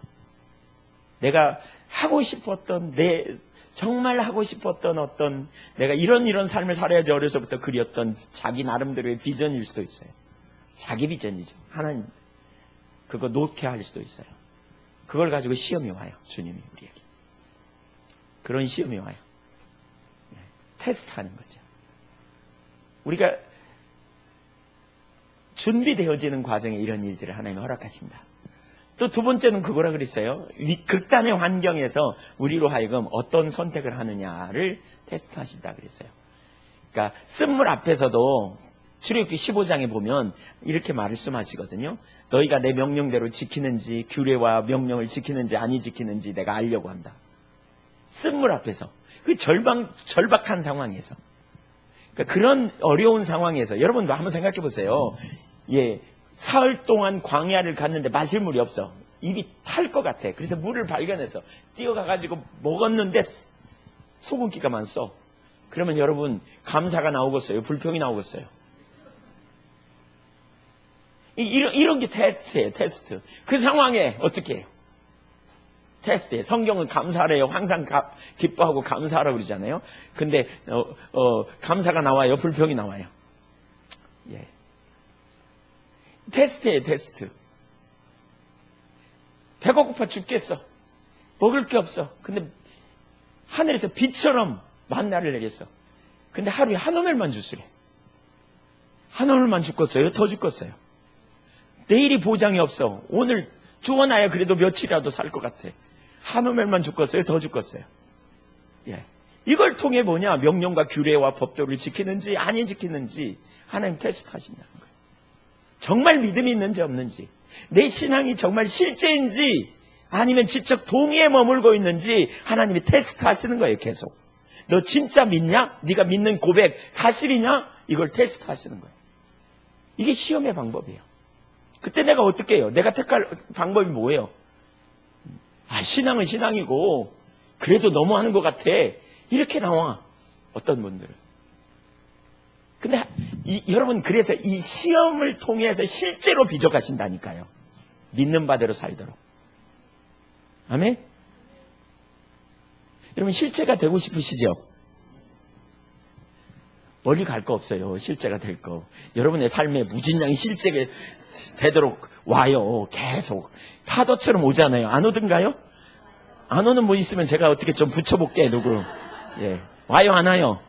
내가 하고 싶었던 정말 하고 싶었던 어떤 내가 이런 삶을 살아야지 어려서부터 그렸던 자기 나름대로의 비전일 수도 있어요. 자기 비전이죠. 하나님 그거 놓게 할 수도 있어요. 그걸 가지고 시험이 와요. 주님이 우리에게. 그런 시험이 와요. 테스트하는 거죠. 우리가 준비되어지는 과정에 이런 일들을 하나님이 허락하신다. 또 두 번째는 그거라 그랬어요. 극단의 환경에서 우리로 하여금 어떤 선택을 하느냐를 테스트하신다 그랬어요. 그러니까 쓴물 앞에서도 출애굽기 15장에 보면 이렇게 말씀하시거든요. 너희가 내 명령대로 지키는지 규례와 명령을 지키는지 아니 지키는지 내가 알려고 한다. 쓴물 앞에서. 그 절박한 상황에서. 그러니까 그런 어려운 상황에서 여러분도 한번 생각해 보세요. 사흘 동안 광야를 갔는데 마실 물이 없어. 입이 탈 것 같아. 그래서 물을 발견해서 뛰어가가지고 먹었는데 소금기가 많소. 그러면 여러분 감사가 나오겠어요? 불평이 나오겠어요? 이런 게 테스트예요. 테스트. 그 상황에 어떻게 해요? 테스트예요. 성경은 감사래요. 항상 기뻐하고 감사하라고 그러잖아요. 근데 감사가 나와요? 불평이 나와요? 테스트예요. 테스트. 배가 고파 죽겠어. 먹을 게 없어. 근데 하늘에서 비처럼 만나를 내렸어. 근데 하루에 한 오멜만 주스래. 한 오멜만 죽겠어요? 더 죽겠어요? 내일이 보장이 없어. 오늘 주워놔야 그래도 며칠이라도 살 것 같아. 한 오멜만 죽겠어요? 더 죽겠어요? 이걸 통해 뭐냐? 명령과 규례와 법도를 지키는지 아니 지키는지 하나님 테스트하신다는 거예요. 정말 믿음이 있는지 없는지, 내 신앙이 정말 실제인지 아니면 지적 동의에 머물고 있는지 하나님이 테스트하시는 거예요. 계속. 너 진짜 믿냐? 네가 믿는 고백 사실이냐? 이걸 테스트하시는 거예요. 이게 시험의 방법이에요. 그때 내가 어떻게 해요? 내가 택할 방법이 뭐예요? 신앙은 신앙이고 그래도 너무하는 것 같아. 이렇게 나와. 어떤 분들은. 근데 여러분 그래서 이 시험을 통해서 실제로 빚어가신다니까요. 믿는 바대로 살도록. 아멘? 여러분 실제가 되고 싶으시죠? 멀리 갈 거 없어요. 실제가 될 거. 여러분의 삶에 무진장이 실제가 되도록 와요. 계속. 파도처럼 오잖아요. 안 오든가요? 안 오는 뭐 있으면 제가 어떻게 좀 붙여볼게, 누구. 예. 와요, 안 와요?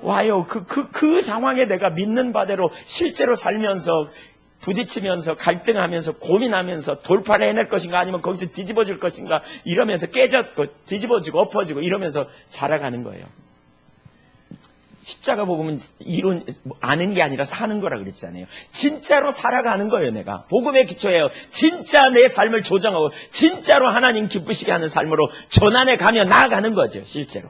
와요. 그 상황에 내가 믿는 바대로 실제로 살면서 부딪히면서 갈등하면서 고민하면서 돌파를 해낼 것인가 아니면 거기서 뒤집어질 것인가 이러면서 깨졌고 뒤집어지고 엎어지고 이러면서 자라가는 거예요. 십자가 복음은 이론 아는 게 아니라 사는 거라 그랬잖아요. 진짜로 살아가는 거예요. 내가 복음의 기초예요. 진짜 내 삶을 조정하고 진짜로 하나님 기쁘시게 하는 삶으로 전환해 가며 나아가는 거죠. 실제로.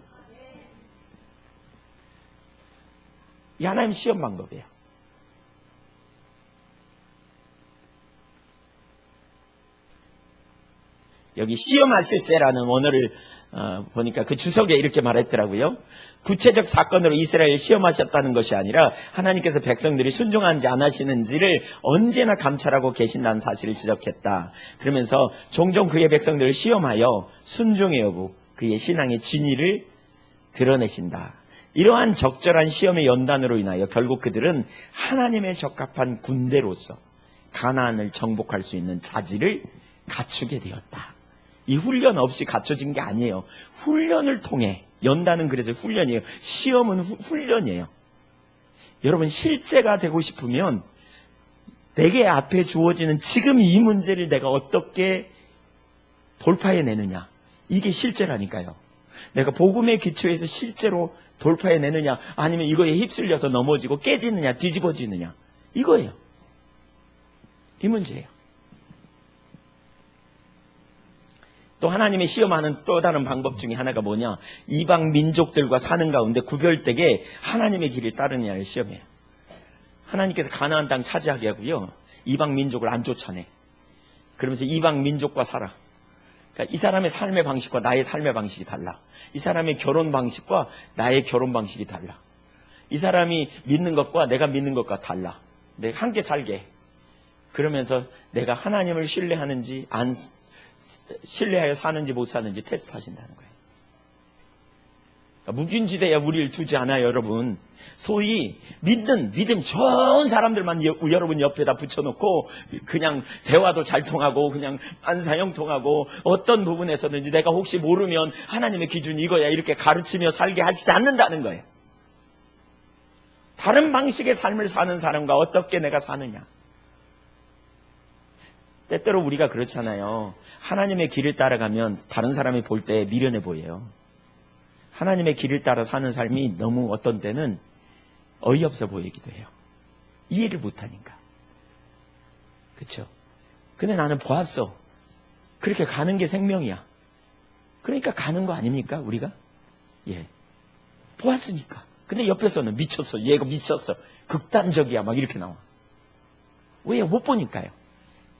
이 하나님 시험 방법이에요. 여기 시험하실세라는 원어를 보니까 그 주석에 이렇게 말했더라고요. 구체적 사건으로 이스라엘을 시험하셨다는 것이 아니라 하나님께서 백성들이 순종하는지 안 하시는지를 언제나 감찰하고 계신다는 사실을 지적했다. 그러면서 종종 그의 백성들을 시험하여 순종의 여부, 그의 신앙의 진위를 드러내신다. 이러한 적절한 시험의 연단으로 인하여 결국 그들은 하나님의 적합한 군대로서 가나안을 정복할 수 있는 자질을 갖추게 되었다. 이 훈련 없이 갖춰진 게 아니에요. 훈련을 통해, 연단은 그래서 훈련이에요. 시험은 훈련이에요. 여러분 실제가 되고 싶으면 내게 앞에 주어지는 지금 이 문제를 내가 어떻게 돌파해내느냐, 이게 실제라니까요. 내가 복음의 기초에서 실제로 돌파해내느냐 아니면 이거에 휩쓸려서 넘어지고 깨지느냐 뒤집어지느냐, 이거예요. 이 문제예요. 또 하나님의 시험하는 또 다른 방법 중에 하나가 뭐냐, 이방 민족들과 사는 가운데 구별되게 하나님의 길을 따르느냐를 시험해요. 하나님께서 가나안 땅 차지하게 하고요, 이방 민족을 안 쫓아내. 그러면서 이방 민족과 살아. 그러니까 이 사람의 삶의 방식과 나의 삶의 방식이 달라. 이 사람의 결혼 방식과 나의 결혼 방식이 달라. 이 사람이 믿는 것과 내가 믿는 것과 달라. 내가 함께 살게 해. 그러면서 내가 하나님을 신뢰하는지 안 신뢰하여 사는지 못 사는지 테스트하신다는 거예요. 그러니까 묵인지대에 우리를 두지 않아요, 여러분. 소위 믿음 좋은 사람들만 여러분 옆에다 붙여놓고 그냥 대화도 잘 통하고 그냥 안사형통하고 어떤 부분에서든지 내가 혹시 모르면 하나님의 기준이 이거야 이렇게 가르치며 살게 하시지 않는다는 거예요. 다른 방식의 삶을 사는 사람과 어떻게 내가 사느냐. 때때로 우리가 그렇잖아요. 하나님의 길을 따라가면 다른 사람이 볼 때 미련해 보여요. 하나님의 길을 따라 사는 삶이 너무 어떤 때는 어이없어 보이기도 해요. 이해를 못하니까. 그렇죠? 근데 나는 보았어. 그렇게 가는 게 생명이야. 그러니까 가는 거 아닙니까, 우리가? 예. 보았으니까. 근데 옆에서는 미쳤어. 얘가 미쳤어. 극단적이야. 막 이렇게 나와. 왜요? 못 보니까요.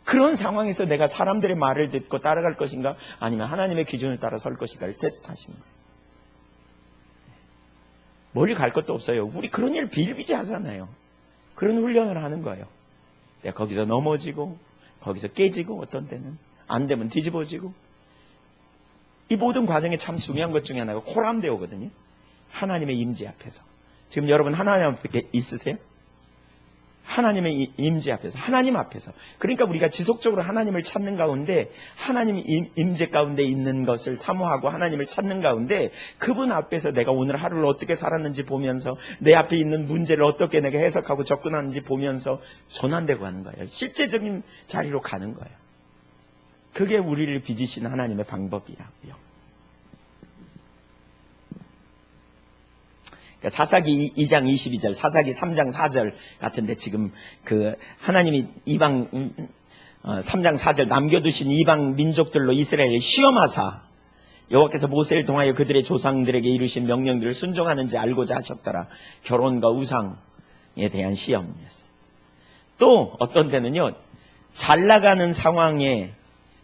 그런 상황에서 내가 사람들의 말을 듣고 따라갈 것인가 아니면 하나님의 기준을 따라 설 것인가를 테스트하시는 거예요. 멀리 갈 것도 없어요. 우리 그런 일 비일비재하잖아요. 그런 훈련을 하는 거예요. 내가 거기서 넘어지고 거기서 깨지고 어떤 때는 안 되면 뒤집어지고, 이 모든 과정에 참 중요한 것 중에 하나가 코람데오거든요. 하나님의 임재 앞에서. 지금 여러분 하나님 앞에 있으세요? 하나님의 임재 앞에서, 하나님 앞에서. 그러니까 우리가 지속적으로 하나님을 찾는 가운데, 하나님 임재 가운데 있는 것을 사모하고 하나님을 찾는 가운데 그분 앞에서 내가 오늘 하루를 어떻게 살았는지 보면서 내 앞에 있는 문제를 어떻게 내가 해석하고 접근하는지 보면서 전환되고 하는 거예요. 실제적인 자리로 가는 거예요. 그게 우리를 빚으신 하나님의 방법이라고요. 사사기 2장 22절, 사사기 3장 4절 같은데 지금 그 하나님이 이방 3장 4절 남겨두신 이방 민족들로 이스라엘을 시험하사 여호와께서 모세를 통하여 그들의 조상들에게 이루신 명령들을 순종하는지 알고자 하셨더라. 결혼과 우상에 대한 시험이었어요. 또 어떤 때는요, 잘 나가는 상황에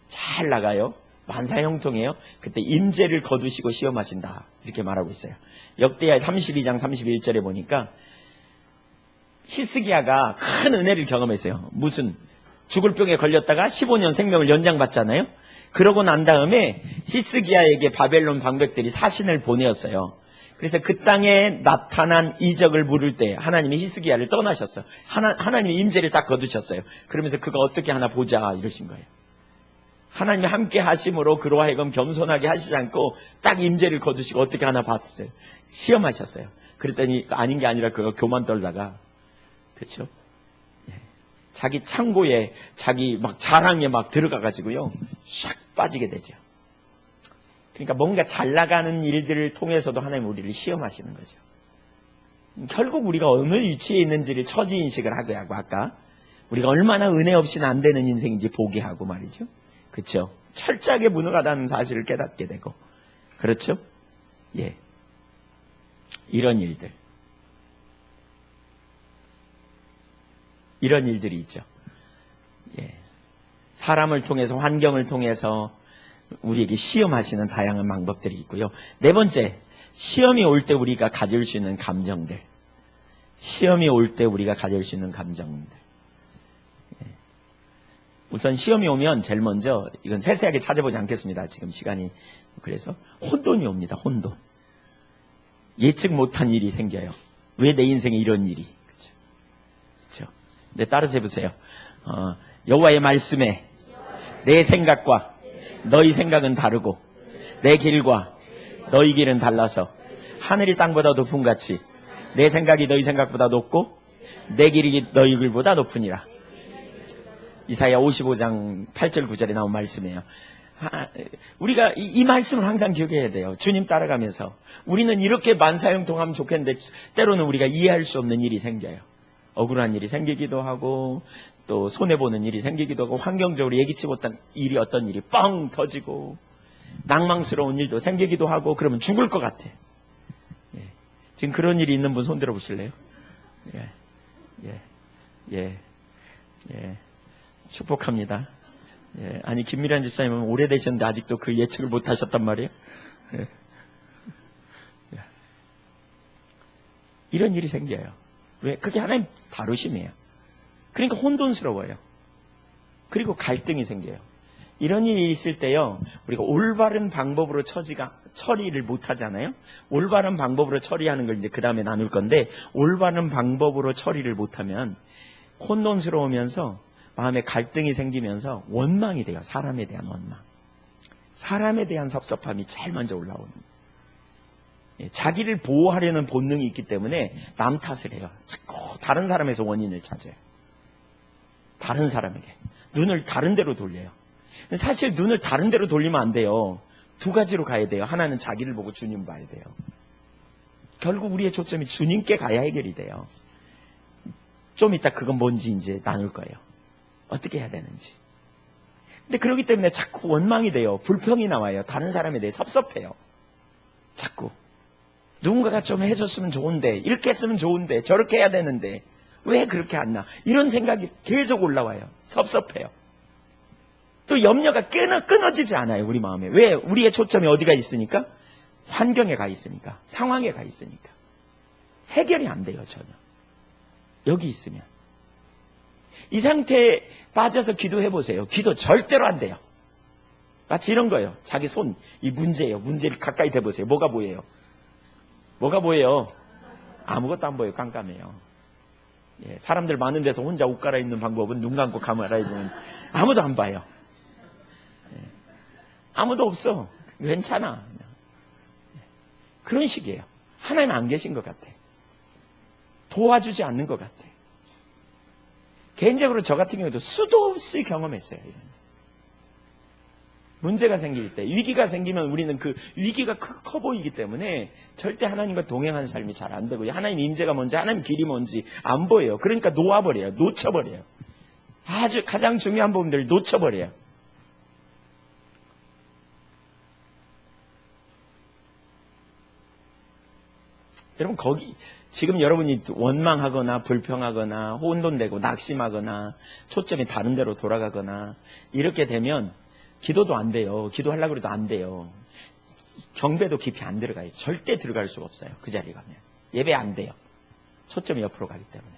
잘 나가요. 만사형통해요. 그때 임재를 거두시고 시험하신다. 이렇게 말하고 있어요. 역대하 32장 31절에 보니까 히스기야가 큰 은혜를 경험했어요. 무슨 죽을 병에 걸렸다가 15년 생명을 연장받잖아요. 그러고 난 다음에 히스기야에게 바벨론 방백들이 사신을 보내었어요. 그래서 그 땅에 나타난 이적을 물을 때 하나님이 히스기야를 떠나셨어요. 하나님이 임재를 딱 거두셨어요. 그러면서 그가 어떻게 하나 보자 이러신 거예요. 하나님이 함께 하심으로 그로 하여금 겸손하게 하시지 않고 딱 임재를 거두시고 어떻게 하나 봤어요. 시험하셨어요. 그랬더니 아닌 게 아니라 그거 교만 떨다가, 그렇죠? 자기 창고에 자기 막 자랑에 막 들어가가지고요 샥 빠지게 되죠. 그러니까 뭔가 잘 나가는 일들을 통해서도 하나님 우리를 시험하시는 거죠. 결국 우리가 어느 위치에 있는지를 처지인식을 하고 아까 우리가 얼마나 은혜 없이는 안 되는 인생인지 보게 하고 말이죠. 그렇죠? 철저하게 무능하다는 사실을 깨닫게 되고, 그렇죠? 예, 이런 일들이 있죠. 예, 사람을 통해서, 환경을 통해서 우리에게 시험하시는 다양한 방법들이 있고요. 네 번째, 시험이 올 때 우리가 가질 수 있는 감정들. 시험이 올 때 우리가 가질 수 있는 감정들. 우선 시험이 오면 제일 먼저, 이건 세세하게 찾아보지 않겠습니다. 지금 시간이. 그래서 혼돈이 옵니다. 혼돈. 예측 못한 일이 생겨요. 왜 내 인생에 이런 일이. 그렇죠? 네, 따라서 해보세요. 여호와의 말씀에 내 생각과 너희 생각은 다르고 내 길과 너희 길은 달라서 하늘이 땅보다 높은 같이 내 생각이 너희 생각보다 높고 내 길이 너희 길보다 높으니라. 이사야 55장 8절 9절에 나온 말씀이에요. 우리가 이 말씀을 항상 기억해야 돼요. 주님 따라가면서 우리는 이렇게 만사형통하면 좋겠는데 때로는 우리가 이해할 수 없는 일이 생겨요. 억울한 일이 생기기도 하고 또 손해보는 일이 생기기도 하고 환경적으로 예기치 못한 일이 어떤 일이 뻥 터지고 낭망스러운 일도 생기기도 하고 그러면 죽을 것 같아. 예. 지금 그런 일이 있는 분 손 들어보실래요? 예. 축복합니다. 예. 아니 김미란 집사님은 오래되셨는데 아직도 그 예측을 못 하셨단 말이에요. 예. 이런 일이 생겨요. 왜? 그게 하나님 다루심이에요. 그러니까 혼돈스러워요. 그리고 갈등이 생겨요. 이런 일이 있을 때요, 우리가 올바른 방법으로 처리를 못 하잖아요. 올바른 방법으로 처리하는 걸 이제 그 다음에 나눌 건데, 올바른 방법으로 처리를 못하면 혼돈스러우면서 마음에 갈등이 생기면서 원망이 돼요. 사람에 대한 원망. 사람에 대한 섭섭함이 제일 먼저 올라오는 거예요. 자기를 보호하려는 본능이 있기 때문에 남 탓을 해요. 자꾸 다른 사람에서 원인을 찾아요. 다른 사람에게. 눈을 다른 데로 돌려요. 사실 눈을 다른 데로 돌리면 안 돼요. 두 가지로 가야 돼요. 하나는 자기를 보고 주님 봐야 돼요. 결국 우리의 초점이 주님께 가야 해결이 돼요. 좀 이따 그건 뭔지 이제 나눌 거예요. 어떻게 해야 되는지. 근데 그러기 때문에 자꾸 원망이 돼요. 불평이 나와요. 다른 사람에 대해 섭섭해요. 자꾸. 누군가가 좀 해줬으면 좋은데, 이렇게 했으면 좋은데, 저렇게 해야 되는데 왜 그렇게 안 나? 이런 생각이 계속 올라와요. 섭섭해요. 또 염려가 끊어지지 않아요. 우리 마음에. 왜? 우리의 초점이 어디가 있으니까? 환경에 가 있으니까. 상황에 가 있으니까. 해결이 안 돼요. 전혀. 여기 있으면. 이 상태에 빠져서 기도해보세요. 기도 절대로 안 돼요. 마치 이런 거예요. 자기 손, 이 문제예요. 문제를 가까이 대보세요. 뭐가 보여요? 뭐가 보여요? 아무것도 안 보여요. 깜깜해요. 예, 사람들 많은 데서 혼자 옷 갈아입는 방법은 눈 감고 갈아입으면 아무도 안 봐요. 예, 아무도 없어. 괜찮아. 그런 식이에요. 하나님 안 계신 것 같아. 도와주지 않는 것 같아. 개인적으로 저 같은 경우도 수도 없이 경험했어요. 이런. 문제가 생길 때, 위기가 생기면 우리는 그 위기가 커 보이기 때문에 절대 하나님과 동행하는 삶이 잘 안 되고요. 하나님 임재가 뭔지, 하나님 길이 뭔지 안 보여요. 그러니까 놓아버려요. 놓쳐버려요. 아주 가장 중요한 부분들을 놓쳐버려요. 여러분, 지금 여러분이 원망하거나 불평하거나 혼돈되고 낙심하거나 초점이 다른 데로 돌아가거나 이렇게 되면 기도도 안 돼요. 기도하려고 해도 안 돼요. 경배도 깊이 안 들어가요. 절대 들어갈 수가 없어요. 그 자리에 가면. 예배 안 돼요. 초점이 옆으로 가기 때문에.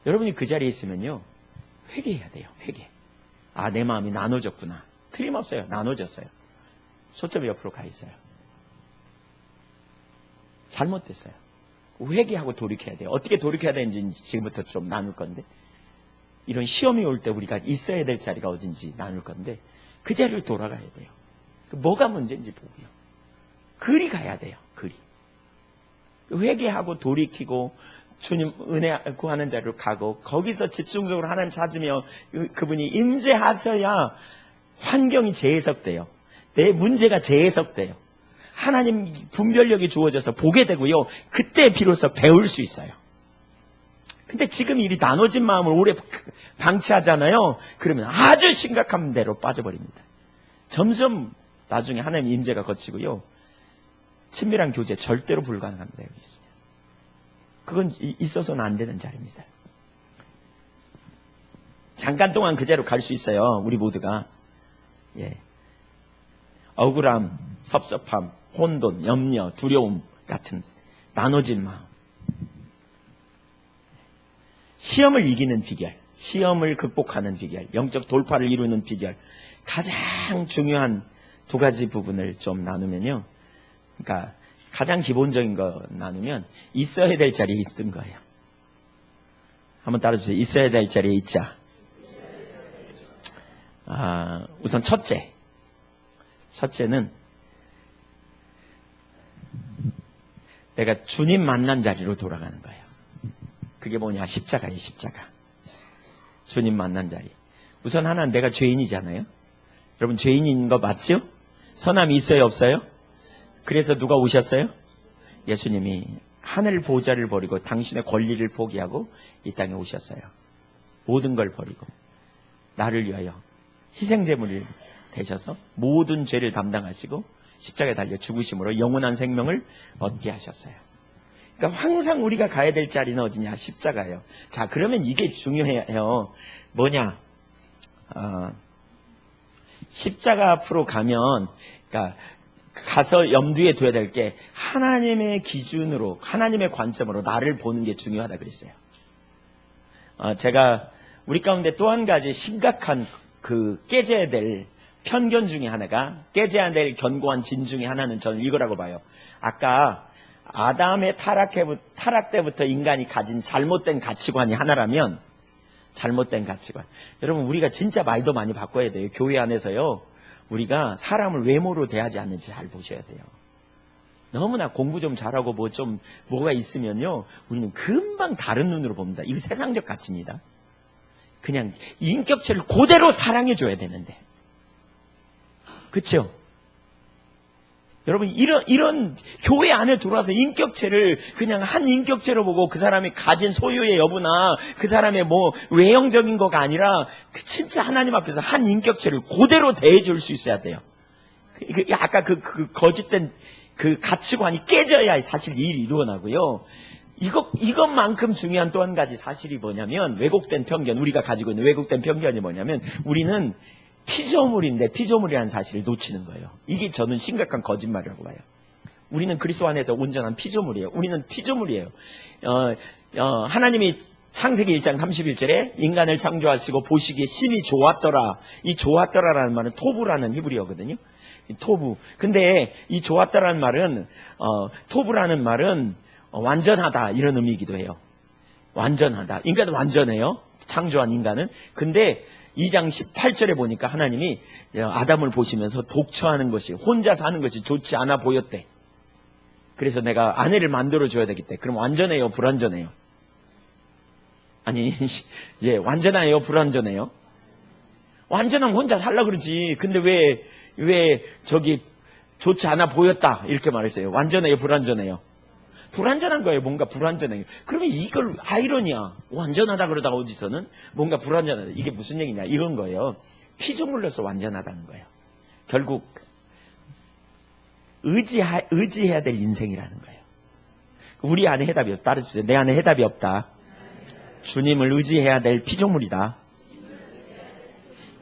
여러분이 그 자리에 있으면요. 회개해야 돼요. 회개. 아, 내 마음이 나눠졌구나. 틀림없어요. 나눠졌어요. 초점이 옆으로 가 있어요. 잘못됐어요. 회개하고 돌이켜야 돼요. 어떻게 돌이켜야 되는지 지금부터 좀 나눌 건데, 이런 시험이 올 때 우리가 있어야 될 자리가 어딘지 나눌 건데, 그 자리로 돌아가야 돼요. 뭐가 문제인지 보고요. 그리 가야 돼요. 그리. 회개하고 돌이키고 주님 은혜 구하는 자리로 가고, 거기서 집중적으로 하나님 찾으며 그분이 임재하셔야 환경이 재해석돼요. 내 문제가 재해석돼요. 하나님 분별력이 주어져서 보게 되고요. 그때 비로소 배울 수 있어요. 근데 지금 일이 나눠진 마음을 오래 방치하잖아요. 그러면 아주 심각한 데로 빠져버립니다. 점점 나중에 하나님 임재가 거치고요. 친밀한 교제 절대로 불가능합니다. 여기 있어요. 그건 있어서는 안 되는 자리입니다. 잠깐 동안 그 자리로 갈 수 있어요. 우리 모두가. 예. 억울함, 섭섭함, 혼돈, 염려, 두려움 같은 나눠진 마음. 시험을 이기는 비결, 시험을 극복하는 비결, 영적 돌파를 이루는 비결, 가장 중요한 두 가지 부분을 좀 나누면요. 그러니까 가장 기본적인 거 나누면 있어야 될 자리에 있던 거예요. 한번 따라주세요. 있어야 될 자리에 있자. 우선 첫째는 내가 주님 만난 자리로 돌아가는 거예요. 그게 뭐냐? 십자가예요. 십자가. 주님 만난 자리. 우선 하나는 내가 죄인이잖아요. 여러분 죄인인 거 맞죠? 선함이 있어요? 없어요? 그래서 누가 오셨어요? 예수님이 하늘 보좌를 버리고 당신의 권리를 포기하고 이 땅에 오셨어요. 모든 걸 버리고 나를 위하여 희생제물이 되셔서 모든 죄를 담당하시고 십자가에 달려 죽으심으로 영원한 생명을 얻게 하셨어요. 그러니까 항상 우리가 가야 될 자리는 어디냐? 십자가예요. 자, 그러면 이게 중요해요. 뭐냐? 십자가 앞으로 가면, 그러니까 가서 염두에 둬야 될 게 하나님의 기준으로, 하나님의 관점으로 나를 보는 게 중요하다 그랬어요. 제가 우리 가운데 또 한 가지 심각한 깨져야 될 편견 중에 하나가, 깨져야 될 견고한 진 중에 하나는 저는 이거라고 봐요. 아까 아담의 타락 때부터 인간이 가진 잘못된 가치관이 하나라면, 잘못된 가치관. 여러분 우리가 진짜 말도 많이 바꿔야 돼요. 교회 안에서요. 우리가 사람을 외모로 대하지 않는지 잘 보셔야 돼요. 너무나 공부 좀 잘하고 뭐가 있으면요. 우리는 금방 다른 눈으로 봅니다. 이거 세상적 가치입니다. 그냥 인격체를 그대로 사랑해줘야 되는데. 그렇죠? 여러분 이런 교회 안에 들어와서 인격체를 그냥 한 인격체로 보고 그 사람이 가진 소유의 여부나 그 사람의 외형적인 거가 아니라 진짜 하나님 앞에서 한 인격체를 그대로 대해줄 수 있어야 돼요. 아까 거짓된 그 가치관이 깨져야 사실 이 일이 일어나고요. 이것만큼 중요한 또 한 가지 사실이 뭐냐면, 왜곡된 편견, 우리가 가지고 있는 왜곡된 편견이 뭐냐면, 우리는 피조물인데 피조물이라는 사실을 놓치는 거예요. 이게 저는 심각한 거짓말이라고 봐요. 우리는 그리스도 안에서 온전한 피조물이에요. 우리는 피조물이에요. 하나님이 창세기 1장 31절에 인간을 창조하시고 보시기에 심히 좋았더라. 이 좋았더라라는 말은 토부라는 히브리어거든요. 토부. 근데 이 좋았더라는 말은 토부라는 말은 완전하다 이런 의미이기도 해요. 완전하다. 인간은 완전해요. 창조한 인간은. 근데 2장 18절에 보니까 하나님이 아담을 보시면서 독처하는 것이, 혼자 사는 것이 좋지 않아 보였대. 그래서 내가 아내를 만들어줘야 되겠대. 그럼 완전해요? 불완전해요? 아니, 예, 완전해요? 불완전해요? 완전하면 혼자 살라 그러지. 근데 왜 좋지 않아 보였다 이렇게 말했어요. 완전해요? 불완전해요? 불완전한 거예요. 뭔가 불완전해요. 그러면 이걸 아이러니야. 완전하다 그러다가 어디서는 뭔가 불완전하다. 이게 무슨 얘기냐 이런 거예요. 피조물로서 완전하다는 거예요. 결국 의지해야 될 인생이라는 거예요. 우리 안에 해답이 없다. 따라주세요. 내 안에 해답이 없다. 주님을 의지해야 될 피조물이다.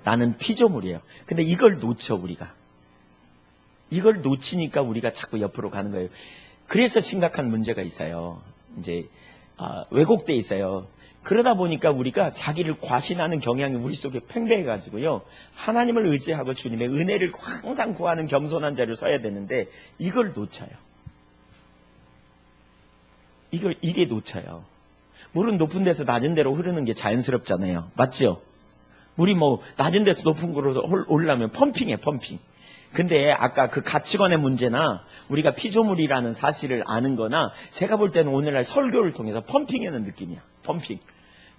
나는 피조물이에요. 근데 이걸 놓쳐 우리가. 이걸 놓치니까 우리가 자꾸 옆으로 가는 거예요. 그래서 심각한 문제가 있어요. 이제 왜곡돼 있어요. 그러다 보니까 우리가 자기를 과신하는 경향이 우리 속에 팽배해가지고요. 하나님을 의지하고 주님의 은혜를 항상 구하는 겸손한 자리로 서야 되는데 이걸 놓쳐요. 이게 놓쳐요. 물은 높은 데서 낮은 데로 흐르는 게 자연스럽잖아요. 맞죠? 물이 뭐 낮은 데서 높은 곳으로 올라오면 펌핑이에요, 펌핑. 근데 아까 그 가치관의 문제나 우리가 피조물이라는 사실을 아는 거나 제가 볼 때는 오늘날 설교를 통해서 펌핑하는 느낌이야. 펌핑.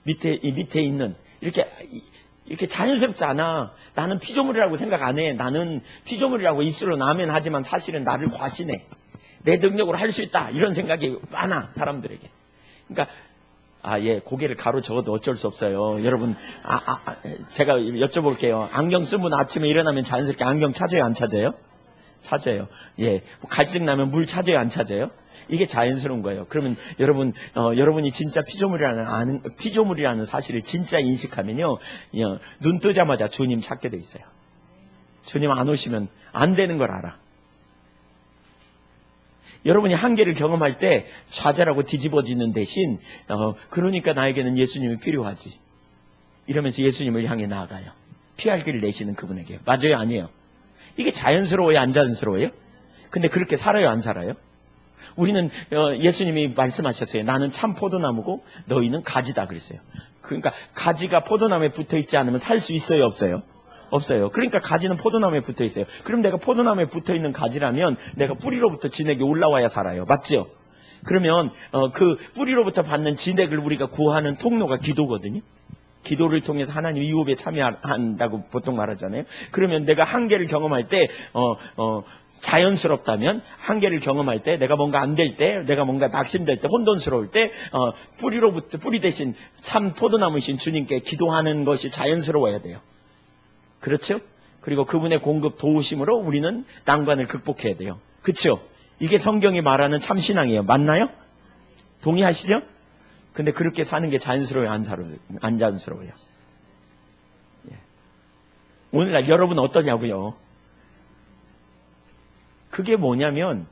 밑에 있는 이렇게 자연스럽지 않아. 나는 피조물이라고 생각 안 해. 나는 피조물이라고 입술로 나면 하지만 사실은 나를 과신해. 내 능력으로 할 수 있다. 이런 생각이 많아, 사람들에게. 그러니까 예, 고개를 가로저어도 어쩔 수 없어요. 여러분, 제가 여쭤볼게요. 안경 쓴 분 아침에 일어나면 자연스럽게 안경 찾아요, 안 찾아요? 찾아요. 예, 갈증 나면 물 찾아요, 안 찾아요? 이게 자연스러운 거예요. 그러면 여러분이 진짜 피조물이라는 사실을 진짜 인식하면요, 눈 뜨자마자 주님 찾게 돼 있어요. 주님 안 오시면 안 되는 걸 알아. 여러분이 한계를 경험할 때 좌절하고 뒤집어지는 대신 그러니까 나에게는 예수님이 필요하지. 이러면서 예수님을 향해 나아가요. 피할 길을 내시는 그분에게. 맞아요? 아니에요? 이게 자연스러워요? 안 자연스러워요? 근데 그렇게 살아요? 안 살아요? 우리는 예수님이 말씀하셨어요. 나는 참 포도나무고 너희는 가지다 그랬어요. 그러니까 가지가 포도나무에 붙어있지 않으면 살 수 있어요? 없어요? 없어요. 그러니까 가지는 포도나무에 붙어 있어요. 그럼 내가 포도나무에 붙어 있는 가지라면 내가 뿌리로부터 진액이 올라와야 살아요. 맞죠? 그러면 그 뿌리로부터 받는 진액을 우리가 구하는 통로가 기도거든요. 기도를 통해서 하나님 유업에 참여한다고 보통 말하잖아요. 그러면 내가 한계를 경험할 때 자연스럽다면 한계를 경험할 때 내가 뭔가 안 될 때 내가 뭔가 낙심될 때 혼돈스러울 때 뿌리 대신 참 포도나무이신 주님께 기도하는 것이 자연스러워야 돼요. 그렇죠? 그리고 그분의 공급 도우심으로 우리는 난관을 극복해야 돼요. 그렇죠? 이게 성경이 말하는 참신앙이에요. 맞나요? 동의하시죠? 근데 그렇게 사는 게 자연스러워요? 안 자연스러워요? 예. 오늘날 여러분 어떠냐고요? 그게 뭐냐면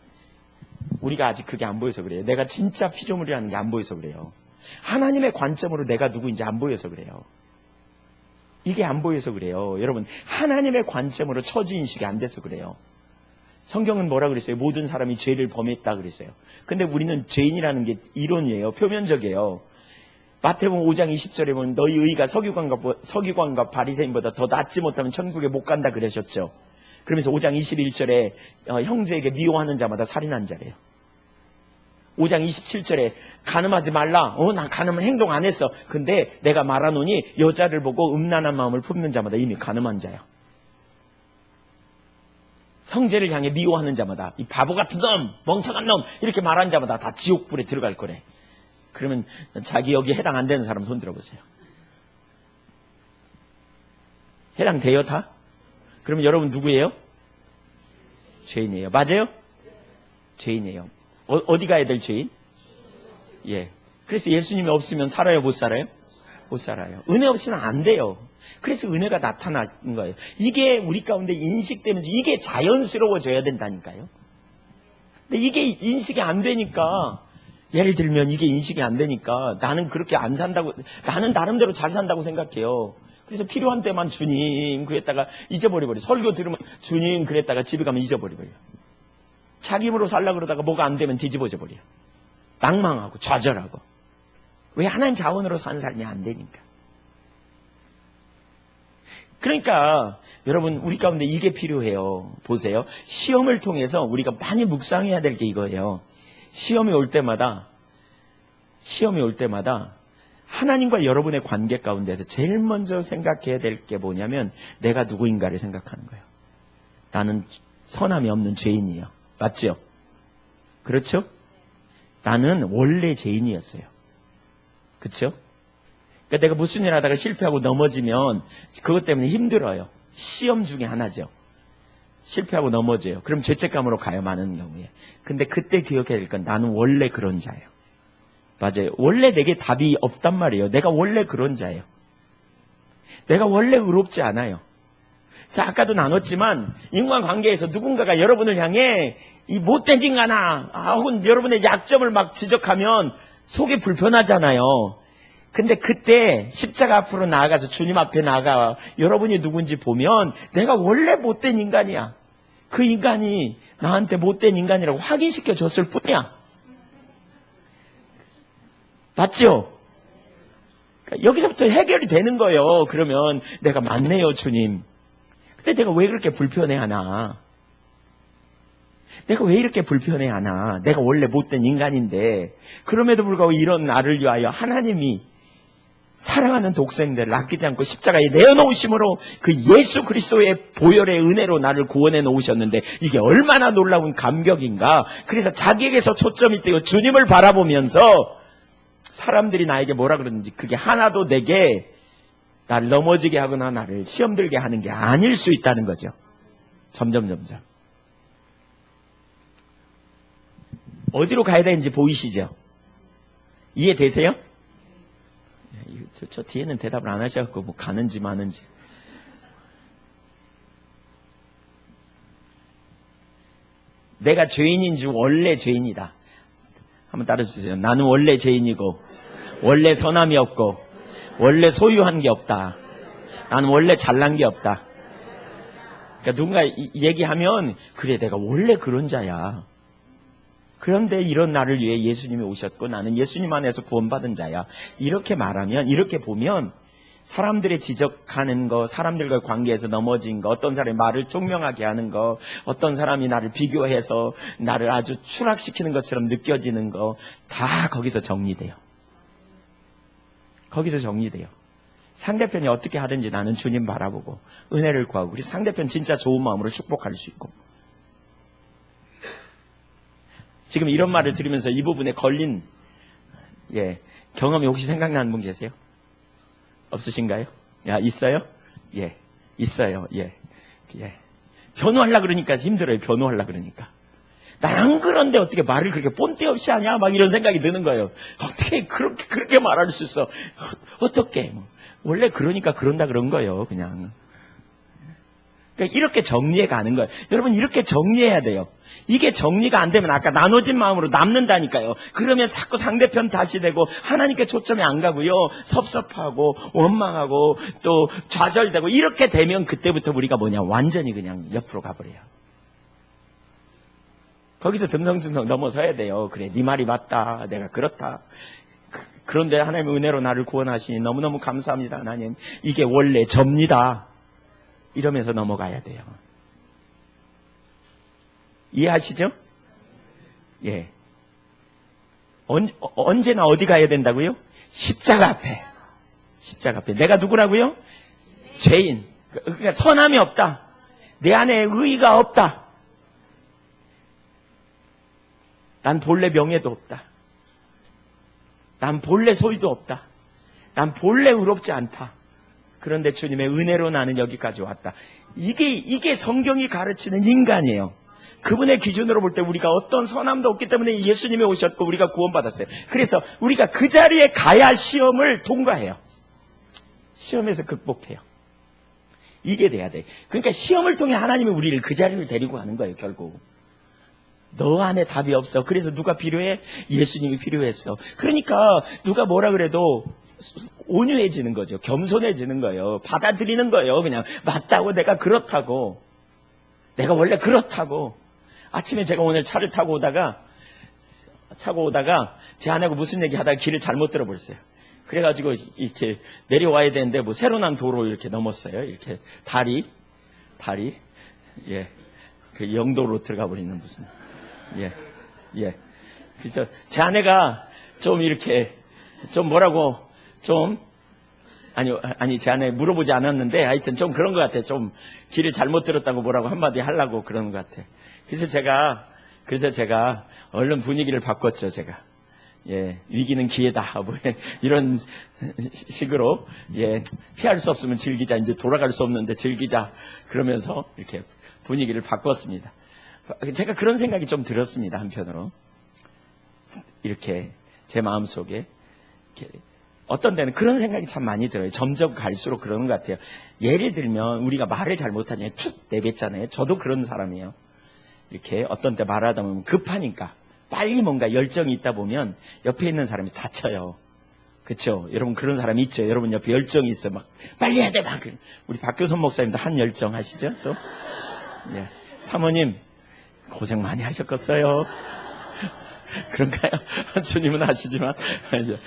우리가 아직 그게 안 보여서 그래요. 내가 진짜 피조물이라는 게 안 보여서 그래요. 하나님의 관점으로 내가 누구인지 안 보여서 그래요. 이게 안 보여서 그래요. 여러분, 하나님의 관점으로 처지인식이 안 돼서 그래요. 성경은 뭐라 그랬어요? 모든 사람이 죄를 범했다 그랬어요. 근데 우리는 죄인이라는 게 이론이에요. 표면적이에요. 마태복음 5장 20절에 보면 너희 의가 서기관과 바리새인보다 더 낫지 못하면 천국에 못 간다 그러셨죠. 그러면서 5장 21절에 형제에게 미워하는 자마다 살인한 자래요. 5장 27절에 간음하지 말라. 나 간음은 행동 안 했어. 근데 내가 말하노니 여자를 보고 음란한 마음을 품는 자마다 이미 간음한 자야. 형제를 향해 미워하는 자마다 이 바보 같은 놈, 멍청한 놈 이렇게 말하는 자마다 다 지옥불에 들어갈 거래. 그러면 자기 여기 해당 안 되는 사람 손 들어보세요. 해당돼요 다? 그러면 여러분 누구예요? 죄인이에요. 맞아요? 죄인이에요. 어디 가야 될 죄인? 예. 그래서 예수님이 없으면 살아요? 못 살아요? 못 살아요. 은혜 없이는 안 돼요. 그래서 은혜가 나타나는 거예요. 이게 우리 가운데 인식되면서 이게 자연스러워져야 된다니까요. 근데 이게 인식이 안 되니까 예를 들면 이게 인식이 안 되니까 나는 그렇게 안 산다고 나는 나름대로 잘 산다고 생각해요. 그래서 필요한 때만 주님 그랬다가 잊어버려버려요. 설교 들으면 주님 그랬다가 집에 가면 잊어버려버려요. 자기 힘으로 살려고 그러다가 뭐가 안 되면 뒤집어져 버려요. 낭망하고 좌절하고. 왜 하나님 자원으로 사는 삶이 안 되니까. 그러니까 여러분 우리 가운데 이게 필요해요. 보세요. 시험을 통해서 우리가 많이 묵상해야 될 게 이거예요. 시험이 올 때마다 하나님과 여러분의 관계 가운데서 제일 먼저 생각해야 될 게 뭐냐면 내가 누구인가를 생각하는 거예요. 나는 선함이 없는 죄인이에요. 맞죠? 그렇죠? 나는 원래 죄인이었어요. 그렇죠? 그러니까 내가 무슨 일 하다가 실패하고 넘어지면 그것 때문에 힘들어요. 시험 중에 하나죠. 실패하고 넘어져요. 그럼 죄책감으로 가요. 많은 경우에. 근데 그때 기억해야 될 건 나는 원래 그런 자예요. 맞아요. 원래 내게 답이 없단 말이에요. 내가 원래 그런 자예요. 내가 원래 의롭지 않아요. 자, 아까도 나눴지만 인간관계에서 누군가가 여러분을 향해 이 못된 인간아 혹은 여러분의 약점을 막 지적하면 속이 불편하잖아요. 근데 그때 십자가 앞으로 나아가서 주님 앞에 나아가 여러분이 누군지 보면 내가 원래 못된 인간이야. 그 인간이 나한테 못된 인간이라고 확인시켜 줬을 뿐이야. 맞죠? 그러니까 여기서부터 해결이 되는 거예요. 그러면 내가 맞네요, 주님. 근데 내가 왜 그렇게 불편해하나? 내가 왜 이렇게 불편해하나? 내가 원래 못된 인간인데 그럼에도 불구하고 이런 나를 위하여 하나님이 사랑하는 독생자를 아끼지 않고 십자가에 내어놓으심으로 그 예수 그리스도의 보혈의 은혜로 나를 구원해 놓으셨는데 이게 얼마나 놀라운 감격인가. 그래서 자기에게서 초점이 떼어 주님을 바라보면서 사람들이 나에게 뭐라 그러는지 그게 하나도 내게 나를 넘어지게 하거나 나를 시험 들게 하는 게 아닐 수 있다는 거죠. 점점 어디로 가야 되는지 보이시죠? 이해되세요? 저 뒤에는 대답을 안 하셔갖고 뭐 가는지 마는지. 내가 죄인인 줄 원래 죄인이다. 한번 따라주세요. 나는 원래 죄인이고 원래 선함이 없고 원래 소유한 게 없다. 나는 원래 잘난 게 없다. 그러니까 누군가 얘기하면 그래 내가 원래 그런 자야. 그런데 이런 나를 위해 예수님이 오셨고 나는 예수님 안에서 구원받은 자야. 이렇게 말하면, 이렇게 보면 사람들의 지적하는 거, 사람들과의 관계에서 넘어진 거, 어떤 사람이 말을 총명하게 하는 거, 어떤 사람이 나를 비교해서 나를 아주 추락시키는 것처럼 느껴지는 거, 다 거기서 정리돼요. 거기서 정리돼요. 상대편이 어떻게 하든지 나는 주님 바라보고 은혜를 구하고 우리 상대편 진짜 좋은 마음으로 축복할 수 있고. 지금 이런 말을 들으면서 이 부분에 걸린 경험이 혹시 생각나는 분 계세요? 없으신가요? 있어요? 있어요. 변호하려고 그러니까 힘들어요. 변호하려고 그러니까. 난 안 그런데 어떻게 말을 그렇게 본때 없이 하냐? 막 이런 생각이 드는 거예요. 어떻게 그렇게 말할 수 있어? 어떻게? 원래 그러니까 그런다 그런 거예요. 그냥. 그러니까 이렇게 정리해 가는 거예요. 여러분 이렇게 정리해야 돼요. 이게 정리가 안 되면 아까 나눠진 마음으로 남는다니까요. 그러면 자꾸 상대편 탓이 되고 하나님께 초점이 안 가고요. 섭섭하고 원망하고 또 좌절되고 이렇게 되면 그때부터 우리가 완전히 그냥 옆으로 가버려요. 거기서 듬성듬성 넘어서야 돼요. 그래 네 말이 맞다. 내가 그렇다. 그런데 하나님의 은혜로 나를 구원하시니 너무너무 감사합니다. 하나님 이게 원래 접니다. 이러면서 넘어가야 돼요. 이해하시죠? 언제나 어디 가야 된다고요? 십자가 앞에. 십자가 앞에. 내가 누구라고요? 죄인. 그러니까 선함이 없다. 내 안에 의의가 없다. 난 본래 명예도 없다. 난 본래 소유도 없다. 난 본래 의롭지 않다. 그런데 주님의 은혜로 나는 여기까지 왔다. 이게 성경이 가르치는 인간이에요. 그분의 기준으로 볼 때 우리가 어떤 선함도 없기 때문에 예수님이 오셨고 우리가 구원받았어요. 그래서 우리가 그 자리에 가야 시험을 통과해요. 시험에서 극복해요. 이게 돼야 돼. 그러니까 시험을 통해 하나님이 우리를 그 자리를 데리고 가는 거예요. 결국. 너 안에 답이 없어. 그래서 누가 필요해? 예수님이 필요했어. 그러니까 누가 뭐라 그래도 온유해지는 거죠. 겸손해지는 거예요. 받아들이는 거예요. 그냥 맞다고 내가 그렇다고. 내가 원래 그렇다고. 아침에 제가 오늘 차를 타고 오다가 제 아내하고 무슨 얘기 하다가 길을 잘못 들어버렸어요. 그래가지고 이렇게 내려와야 되는데 새로 난 도로 이렇게 넘었어요. 이렇게 다리. 그 영도로 들어가 버리는 무슨. 그래서 제 아내가 좀 이렇게 좀 뭐라고 아니 제 아내 물어보지 않았는데 하여튼 좀 그런 것 같아. 좀 길을 잘못 들었다고 뭐라고 한마디 하려고 그러는 것 같아. 그래서 제가 얼른 분위기를 바꿨죠. 제가 위기는 기회다 뭐 이런 식으로 피할 수 없으면 즐기자. 이제 돌아갈 수 없는데 즐기자. 그러면서 이렇게 분위기를 바꿨습니다. 제가 그런 생각이 좀 들었습니다. 한편으로 이렇게 제 마음속에 어떤 데는 그런 생각이 참 많이 들어요. 점점 갈수록 그러는 것 같아요. 예를 들면 우리가 말을 잘 못하냐 툭 내뱉잖아요. 저도 그런 사람이에요. 이렇게 어떤 때 말하다 보면 급하니까 빨리 뭔가 열정이 있다 보면 옆에 있는 사람이 다쳐요. 그렇죠? 여러분 그런 사람 있죠? 여러분 옆에 열정이 있어. 막 빨리 해야 돼. 막 우리 박교선 목사님도 한 열정 하시죠? 또 사모님 고생 많이 하셨겠어요. 그런가요? 주님은 하시지만, 예.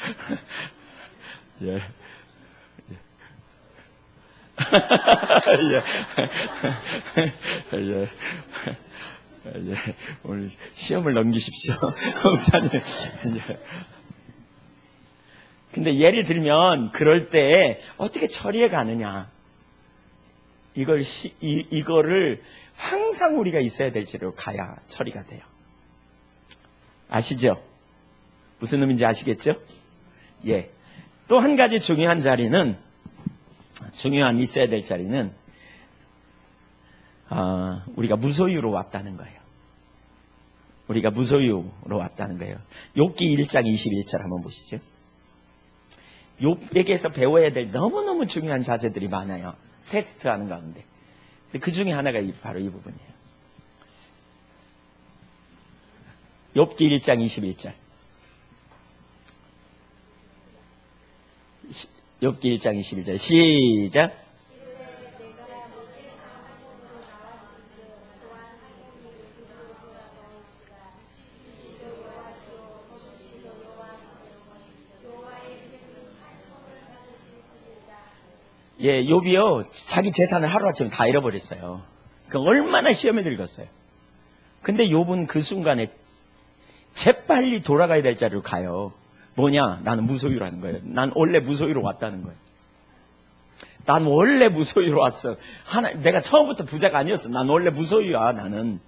예. 오늘 시험을 넘기십시오. 목사님. 근데 예를 들면, 그럴 때 어떻게 처리해 가느냐. 이거를 항상 우리가 있어야 될 자리로 가야 처리가 돼요. 아시죠? 무슨 의미인지 아시겠죠? 예. 또 한 가지 중요한 있어야 될 자리는, 우리가 무소유로 왔다는 거예요. 우리가 무소유로 왔다는 거예요. 욥기 1장 21절 한번 보시죠. 욥에게서 배워야 될 너무너무 중요한 자세들이 많아요. 테스트하는 가운데. 그 중에 하나가 바로 이 부분이에요. 욥기 1장 21절. 욥기 1장 21절. 시작. 예, 욥이요, 자기 재산을 하루아침에 다 잃어버렸어요. 그 얼마나 시험에 들었어요. 근데 욥은 그 순간에 재빨리 돌아가야 될 자리로 가요. 뭐냐? 나는 무소유라는 거예요. 난 원래 무소유로 왔다는 거예요. 난 원래 무소유로 왔어. 내가 처음부터 부자가 아니었어. 난 원래 무소유야, 나는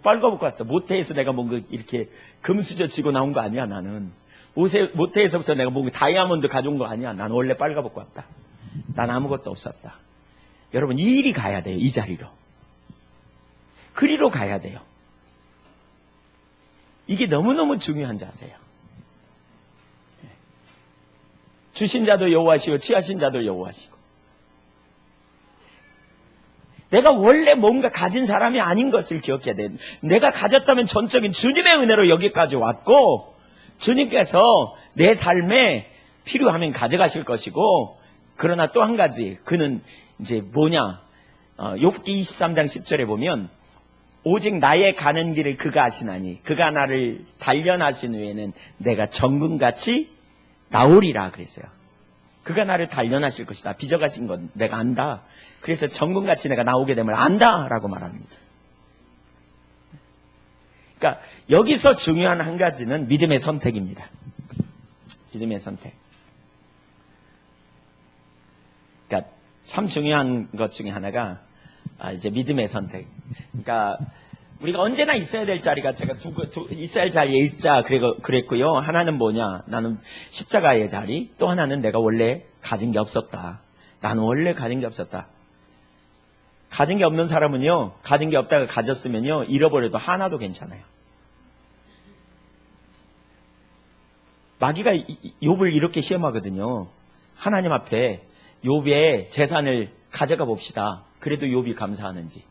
빨가벗고 왔어. 모태에서 내가 뭔가 이렇게 금수저 쥐고 나온 거 아니야, 나는. 모태에서부터 내가 뭔가 다이아몬드 가져온 거 아니야. 난 원래 빨가벗고 왔다. 난 아무것도 없었다. 여러분, 이리 가야 돼요, 이 자리로. 그리로 가야 돼요. 이게 너무너무 중요한 자세예요. 주신 자도 여호와시고 취하신 자도 여호와시고. 내가 원래 뭔가 가진 사람이 아닌 것을 기억해야 돼. 내가 가졌다면 전적인 주님의 은혜로 여기까지 왔고, 주님께서 내 삶에 필요하면 가져가실 것이고, 그러나 또 한 가지, 그는 이제 뭐냐, 욥기 23장 10절에 보면, 오직 나의 가는 길을 그가 아시나니 그가 나를 단련하신 후에는 내가 정금같이 나오리라 그랬어요. 그가 나를 단련하실 것이다. 빚어가신 건 내가 안다. 그래서 정금같이 내가 나오게 되면 안다라고 말합니다. 그러니까 여기서 중요한 한 가지는 믿음의 선택입니다. 믿음의 선택. 그러니까 참 중요한 것 중에 하나가 이제 믿음의 선택. 그러니까 우리가 언제나 있어야 될 자리가 제가 있어야 할 자리에 있자 그랬고요. 하나는 뭐냐? 나는 십자가의 자리. 또 하나는 내가 원래 가진 게 없었다. 나는 원래 가진 게 없었다. 가진 게 없는 사람은요, 가진 게 없다가 가졌으면요, 잃어버려도 하나도 괜찮아요. 마귀가 욥을 이렇게 시험하거든요. 하나님 앞에 욥의 재산을 가져가 봅시다. 그래도 욥이 감사하는지.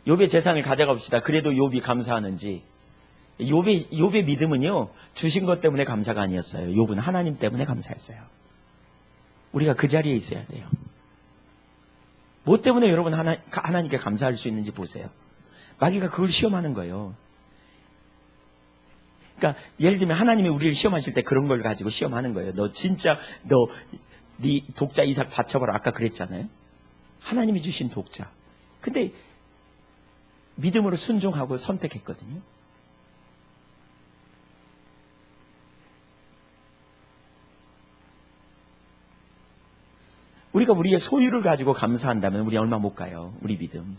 욥의 재산을 가져가 봅시다. 그래도 욥이 감사하는지. 욥의 믿음은요, 주신 것 때문에 감사가 아니었어요. 욥은 하나님 때문에 감사했어요. 우리가 그 자리에 있어야 돼요. 뭐 때문에 여러분 하나님께 감사할 수 있는지 보세요. 마귀가 그걸 시험하는 거예요. 그러니까 예를 들면 하나님이 우리를 시험하실 때 그런 걸 가지고 시험하는 거예요. 너 진짜 네 독자 이삭 바쳐봐라. 아까 그랬잖아요. 하나님이 주신 독자. 근데 믿음으로 순종하고 선택했거든요. 우리가 우리의 소유를 가지고 감사한다면 우리 얼마 못 가요. 우리 믿음.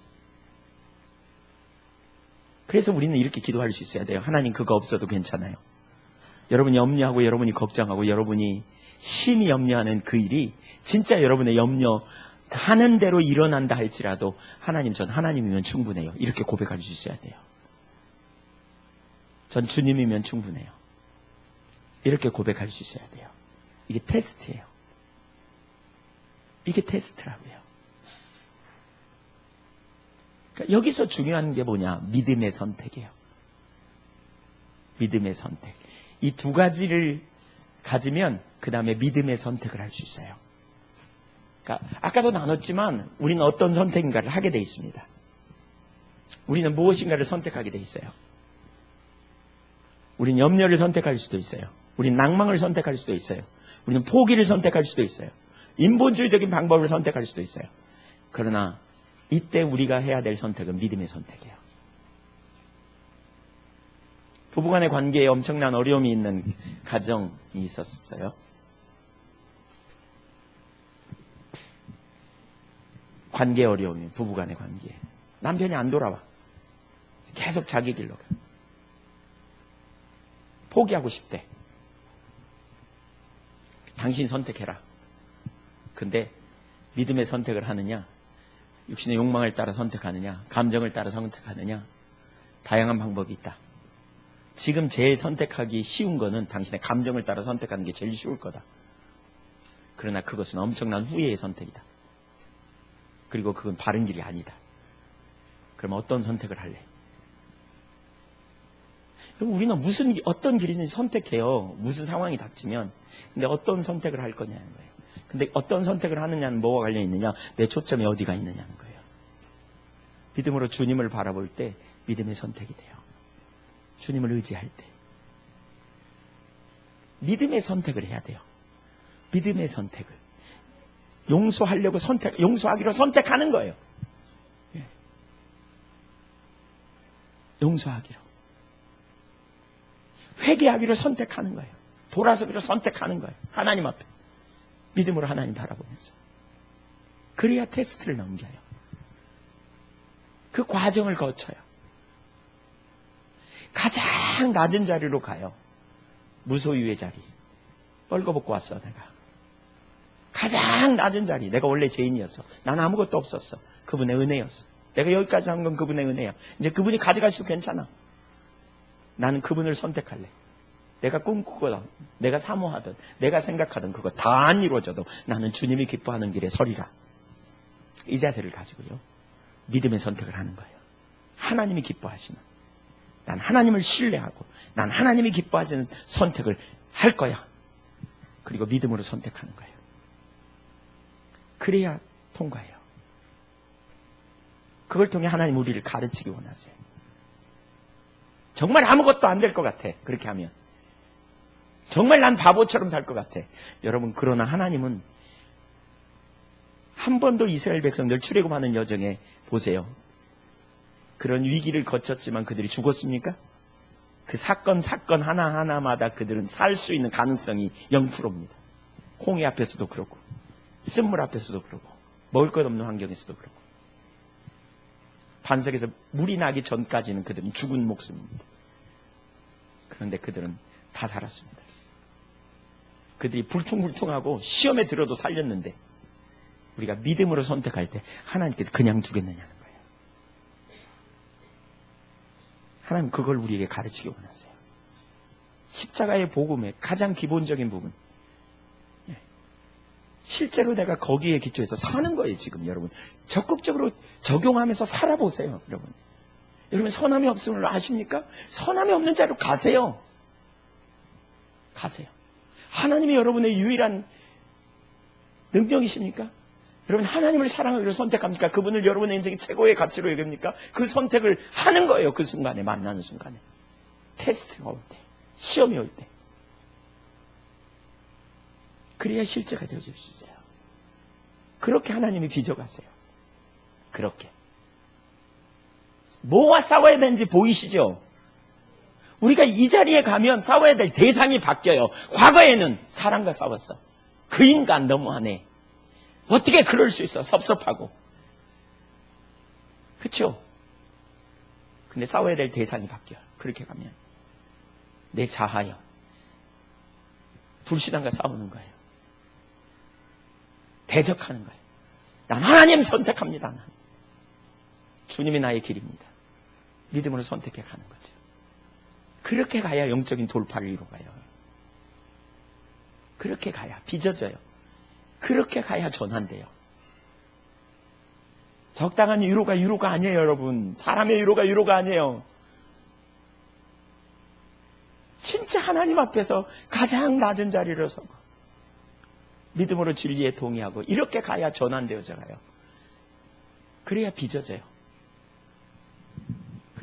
그래서 우리는 이렇게 기도할 수 있어야 돼요. 하나님 그거 없어도 괜찮아요. 여러분이 염려하고 여러분이 걱정하고 여러분이 심히 염려하는 그 일이 진짜 여러분의 염려하는 대로 일어난다 할지라도 하나님, 전 하나님이면 충분해요. 이렇게 고백할 수 있어야 돼요. 전 주님이면 충분해요. 이렇게 고백할 수 있어야 돼요. 이게 테스트예요. 이게 테스트라고요. 그러니까 여기서 중요한 게 뭐냐? 믿음의 선택이에요. 믿음의 선택. 이 두 가지를 가지면 그 다음에 믿음의 선택을 할 수 있어요. 그러니까 아까도 나눴지만 우리는 어떤 선택인가를 하게 돼 있습니다. 우리는 무엇인가를 선택하게 돼 있어요. 우리는 염려를 선택할 수도 있어요. 우리는 낭망을 선택할 수도 있어요. 우리는 포기를 선택할 수도 있어요. 인본주의적인 방법을 선택할 수도 있어요. 그러나 이때 우리가 해야 될 선택은 믿음의 선택이에요. 부부간의 관계에 엄청난 어려움이 있는 가정이 있었어요. 관계 어려움이, 부부간의 관계. 남편이 안 돌아와. 계속 자기 길로 가. 포기하고 싶대. 당신 선택해라. 근데 믿음의 선택을 하느냐, 육신의 욕망을 따라 선택하느냐, 감정을 따라 선택하느냐, 다양한 방법이 있다. 지금 제일 선택하기 쉬운 거는 당신의 감정을 따라 선택하는 게 제일 쉬울 거다. 그러나 그것은 엄청난 후회의 선택이다. 그리고 그건 바른 길이 아니다. 그럼 어떤 선택을 할래? 우리는 어떤 길이든지 선택해요. 무슨 상황이 닥치면. 근데 어떤 선택을 할 거냐는 거예요. 근데 어떤 선택을 하느냐는 뭐와 관련이 있느냐? 내 초점이 어디가 있느냐는 거예요. 믿음으로 주님을 바라볼 때 믿음의 선택이 돼요. 주님을 의지할 때. 믿음의 선택을 해야 돼요. 믿음의 선택을. 용서하기로 선택하는 거예요. 용서하기로. 회개하기로 선택하는 거예요. 돌아서기로 선택하는 거예요. 하나님 앞에. 믿음으로 하나님 바라보면서. 그래야 테스트를 넘겨요. 그 과정을 거쳐요. 가장 낮은 자리로 가요. 무소유의 자리. 뻘거벗고 왔어 내가. 가장 낮은 자리. 내가 원래 죄인이었어. 난 아무것도 없었어. 그분의 은혜였어. 내가 여기까지 한 건 그분의 은혜야. 이제 그분이 가져가셔도 괜찮아. 나는 그분을 선택할래. 내가 꿈꾸거든, 내가 사모하든, 내가 생각하든 그거 다 안 이루어져도 나는 주님이 기뻐하는 길에 서리라. 이 자세를 가지고요. 믿음의 선택을 하는 거예요. 하나님이 기뻐하시는. 난 하나님을 신뢰하고 난 하나님이 기뻐하시는 선택을 할 거야. 그리고 믿음으로 선택하는 거예요. 그래야 통과해요. 그걸 통해 하나님 우리를 가르치기 원하세요. 정말 아무것도 안 될 것 같아. 그렇게 하면. 정말 난 바보처럼 살 것 같아. 여러분, 그러나 하나님은 한 번도 이스라엘 백성들 출애굽하는 여정에 보세요. 그런 위기를 거쳤지만 그들이 죽었습니까? 그 사건 하나하나마다 그들은 살 수 있는 가능성이 0%입니다. 홍해 앞에서도 그렇고 쓴물 앞에서도 그렇고 먹을 것 없는 환경에서도 그렇고 반석에서 물이 나기 전까지는 그들은 죽은 목숨입니다. 그런데 그들은 다 살았습니다. 그들이 불퉁불퉁하고 시험에 들어도 살렸는데 우리가 믿음으로 선택할 때 하나님께서 그냥 두겠느냐는 거예요. 하나님 그걸 우리에게 가르치기 원하세요. 십자가의 복음의 가장 기본적인 부분. 실제로 내가 거기에 기초해서 사는 거예요. 지금 여러분 적극적으로 적용하면서 살아보세요. 여러분 선함이 없음을 아십니까? 선함이 없는 자로 가세요. 하나님이 여러분의 유일한 능력이십니까? 여러분 하나님을 사랑하기로 선택합니까? 그분을 여러분의 인생의 최고의 가치로 여깁니까? 그 선택을 하는 거예요. 그 순간에, 만나는 순간에. 테스트가 올 때, 시험이 올 때. 그래야 실제가 되어질 수 있어요. 그렇게 하나님이 빚어가세요. 그렇게. 뭐와 싸워야 되는지 보이시죠? 우리가 이 자리에 가면 싸워야 될 대상이 바뀌어요. 과거에는 사람과 싸웠어. 그 인간 너무하네. 어떻게 그럴 수 있어? 섭섭하고. 그렇죠? 근데 싸워야 될 대상이 바뀌어요. 그렇게 가면. 내 자하여. 불신앙과 싸우는 거예요. 대적하는 거예요. 난 하나님 선택합니다. 난. 주님이 나의 길입니다. 믿음으로 선택해 가는 거죠. 그렇게 가야 영적인 돌파를 이루어가요. 그렇게 가야 빚어져요. 그렇게 가야 전환돼요. 적당한 위로가 아니에요, 여러분. 사람의 위로가 아니에요. 진짜 하나님 앞에서 가장 낮은 자리로 서고 믿음으로 진리에 동의하고 이렇게 가야 전환되어져 가요. 그래야 빚어져요.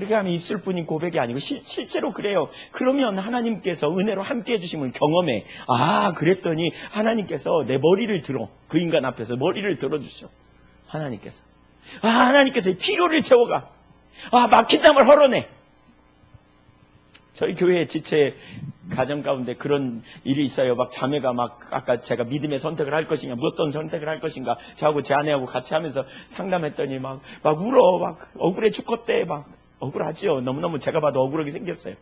그렇게 하면 입술뿐인 고백이 아니고 실제로 그래요. 그러면 하나님께서 은혜로 함께 해주심을 경험해. 아, 그랬더니 하나님께서 내 머리를 들어. 그 인간 앞에서 머리를 들어주셔. 하나님께서. 아, 하나님께서 필요를 채워가. 아, 막힌 땀을 헐어내. 저희 교회 지체 가정 가운데 그런 일이 있어요. 막 자매가 막 아까 제가 믿음의 선택을 할 것인가, 어떤 선택을 할 것인가, 저하고 제 아내하고 같이 하면서 상담했더니 막 울어. 막 억울해 죽겠대. 막 억울하지요. 너무너무 제가 봐도 억울하게 생겼어요.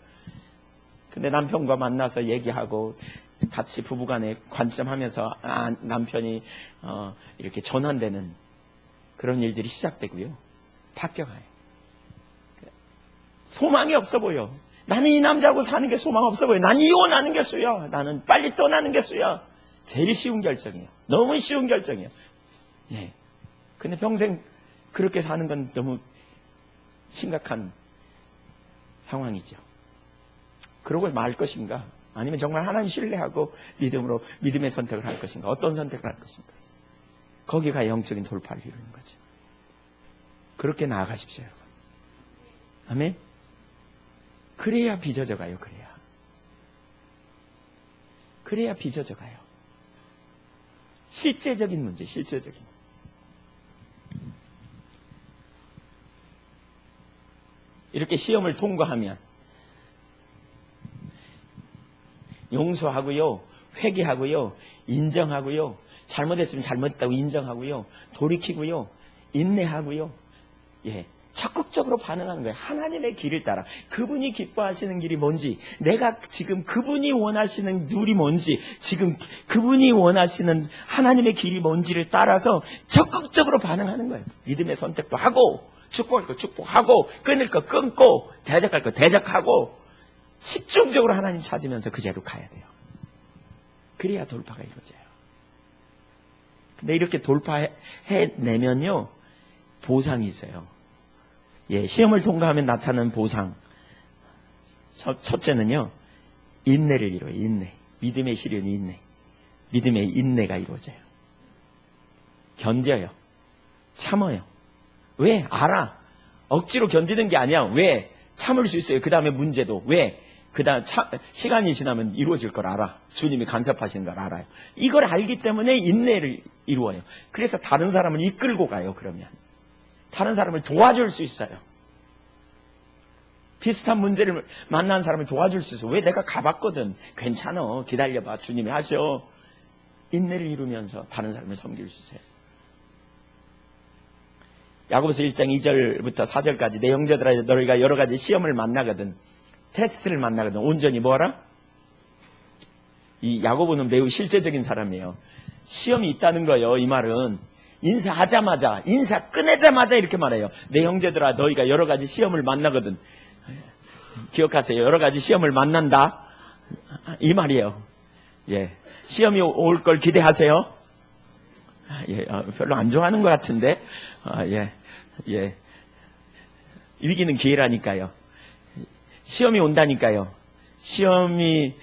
근데 남편과 만나서 얘기하고 같이 부부간에 관점하면서 남편이 이렇게 전환되는 그런 일들이 시작되고요. 바뀌어가요. 소망이 없어 보여. 나는 이 남자하고 사는 게 소망 없어 보여. 난 이혼하는 게 수야. 나는 빨리 떠나는 게 수야. 제일 쉬운 결정이에요. 너무 쉬운 결정이에요. 예. 근데 평생 그렇게 사는 건 너무 심각한 상황이죠. 그러고 말 것인가? 아니면 정말 하나님 신뢰하고 믿음으로 믿음의 선택을 할 것인가? 어떤 선택을 할 것인가? 거기가 영적인 돌파를 이루는 거죠. 그렇게 나아가십시오, 여러분. 아멘? 그래야 빚어져 가요, 그래야 빚어져 가요. 실제적인 문제, 실제적인. 이렇게 시험을 통과하면 용서하고요, 회개하고요, 인정하고요, 잘못했으면 잘못했다고 인정하고요, 돌이키고요, 인내하고요, 예, 적극적으로 반응하는 거예요. 하나님의 길을 따라 그분이 기뻐하시는 길이 뭔지, 내가 지금 그분이 원하시는 룰이 뭔지, 지금 그분이 원하시는 하나님의 길이 뭔지를 따라서 적극적으로 반응하는 거예요. 믿음의 선택도 하고, 축복할 거 축복하고, 끊을 거 끊고, 대적할 거 대적하고, 집중적으로 하나님 찾으면서 그 자리로 가야 돼요. 그래야 돌파가 이루어져요. 근데 이렇게 돌파해내면요, 보상이 있어요. 예, 시험을 통과하면 나타나는 보상. 첫째는요, 인내를 이루어요. 인내. 믿음의 시련이 인내. 믿음의 인내가 이루어져요. 견뎌요. 참아요. 왜? 알아. 억지로 견디는 게 아니야. 왜? 참을 수 있어요. 그 다음에 문제도. 왜? 그 다음 시간이 지나면 이루어질 걸 알아. 주님이 간섭하시는 걸 알아요. 이걸 알기 때문에 인내를 이루어요. 그래서 다른 사람을 이끌고 가요. 그러면 다른 사람을 도와줄 수 있어요. 비슷한 문제를 만난 사람을 도와줄 수 있어요. 왜? 내가 가봤거든. 괜찮아. 기다려봐. 주님이 하셔. 인내를 이루면서 다른 사람을 섬길 수 있어요. 야고보서 1장 2절부터 4절까지 내 형제들아, 너희가 여러 가지 시험을 만나거든, 테스트를 만나거든, 온전히 뭐하라? 이 야고보는 매우 실제적인 사람이에요. 시험이 있다는 거예요. 이 말은 인사하자마자, 인사 꺼내자마자 이렇게 말해요. 내 형제들아, 너희가 여러 가지 시험을 만나거든. 기억하세요. 여러 가지 시험을 만난다, 이 말이에요. 예, 시험이 올 걸 기대하세요. 예, 별로 안 좋아하는 것 같은데, 예, 위기는 기회라니까요. 시험이 온다니까요. 시험이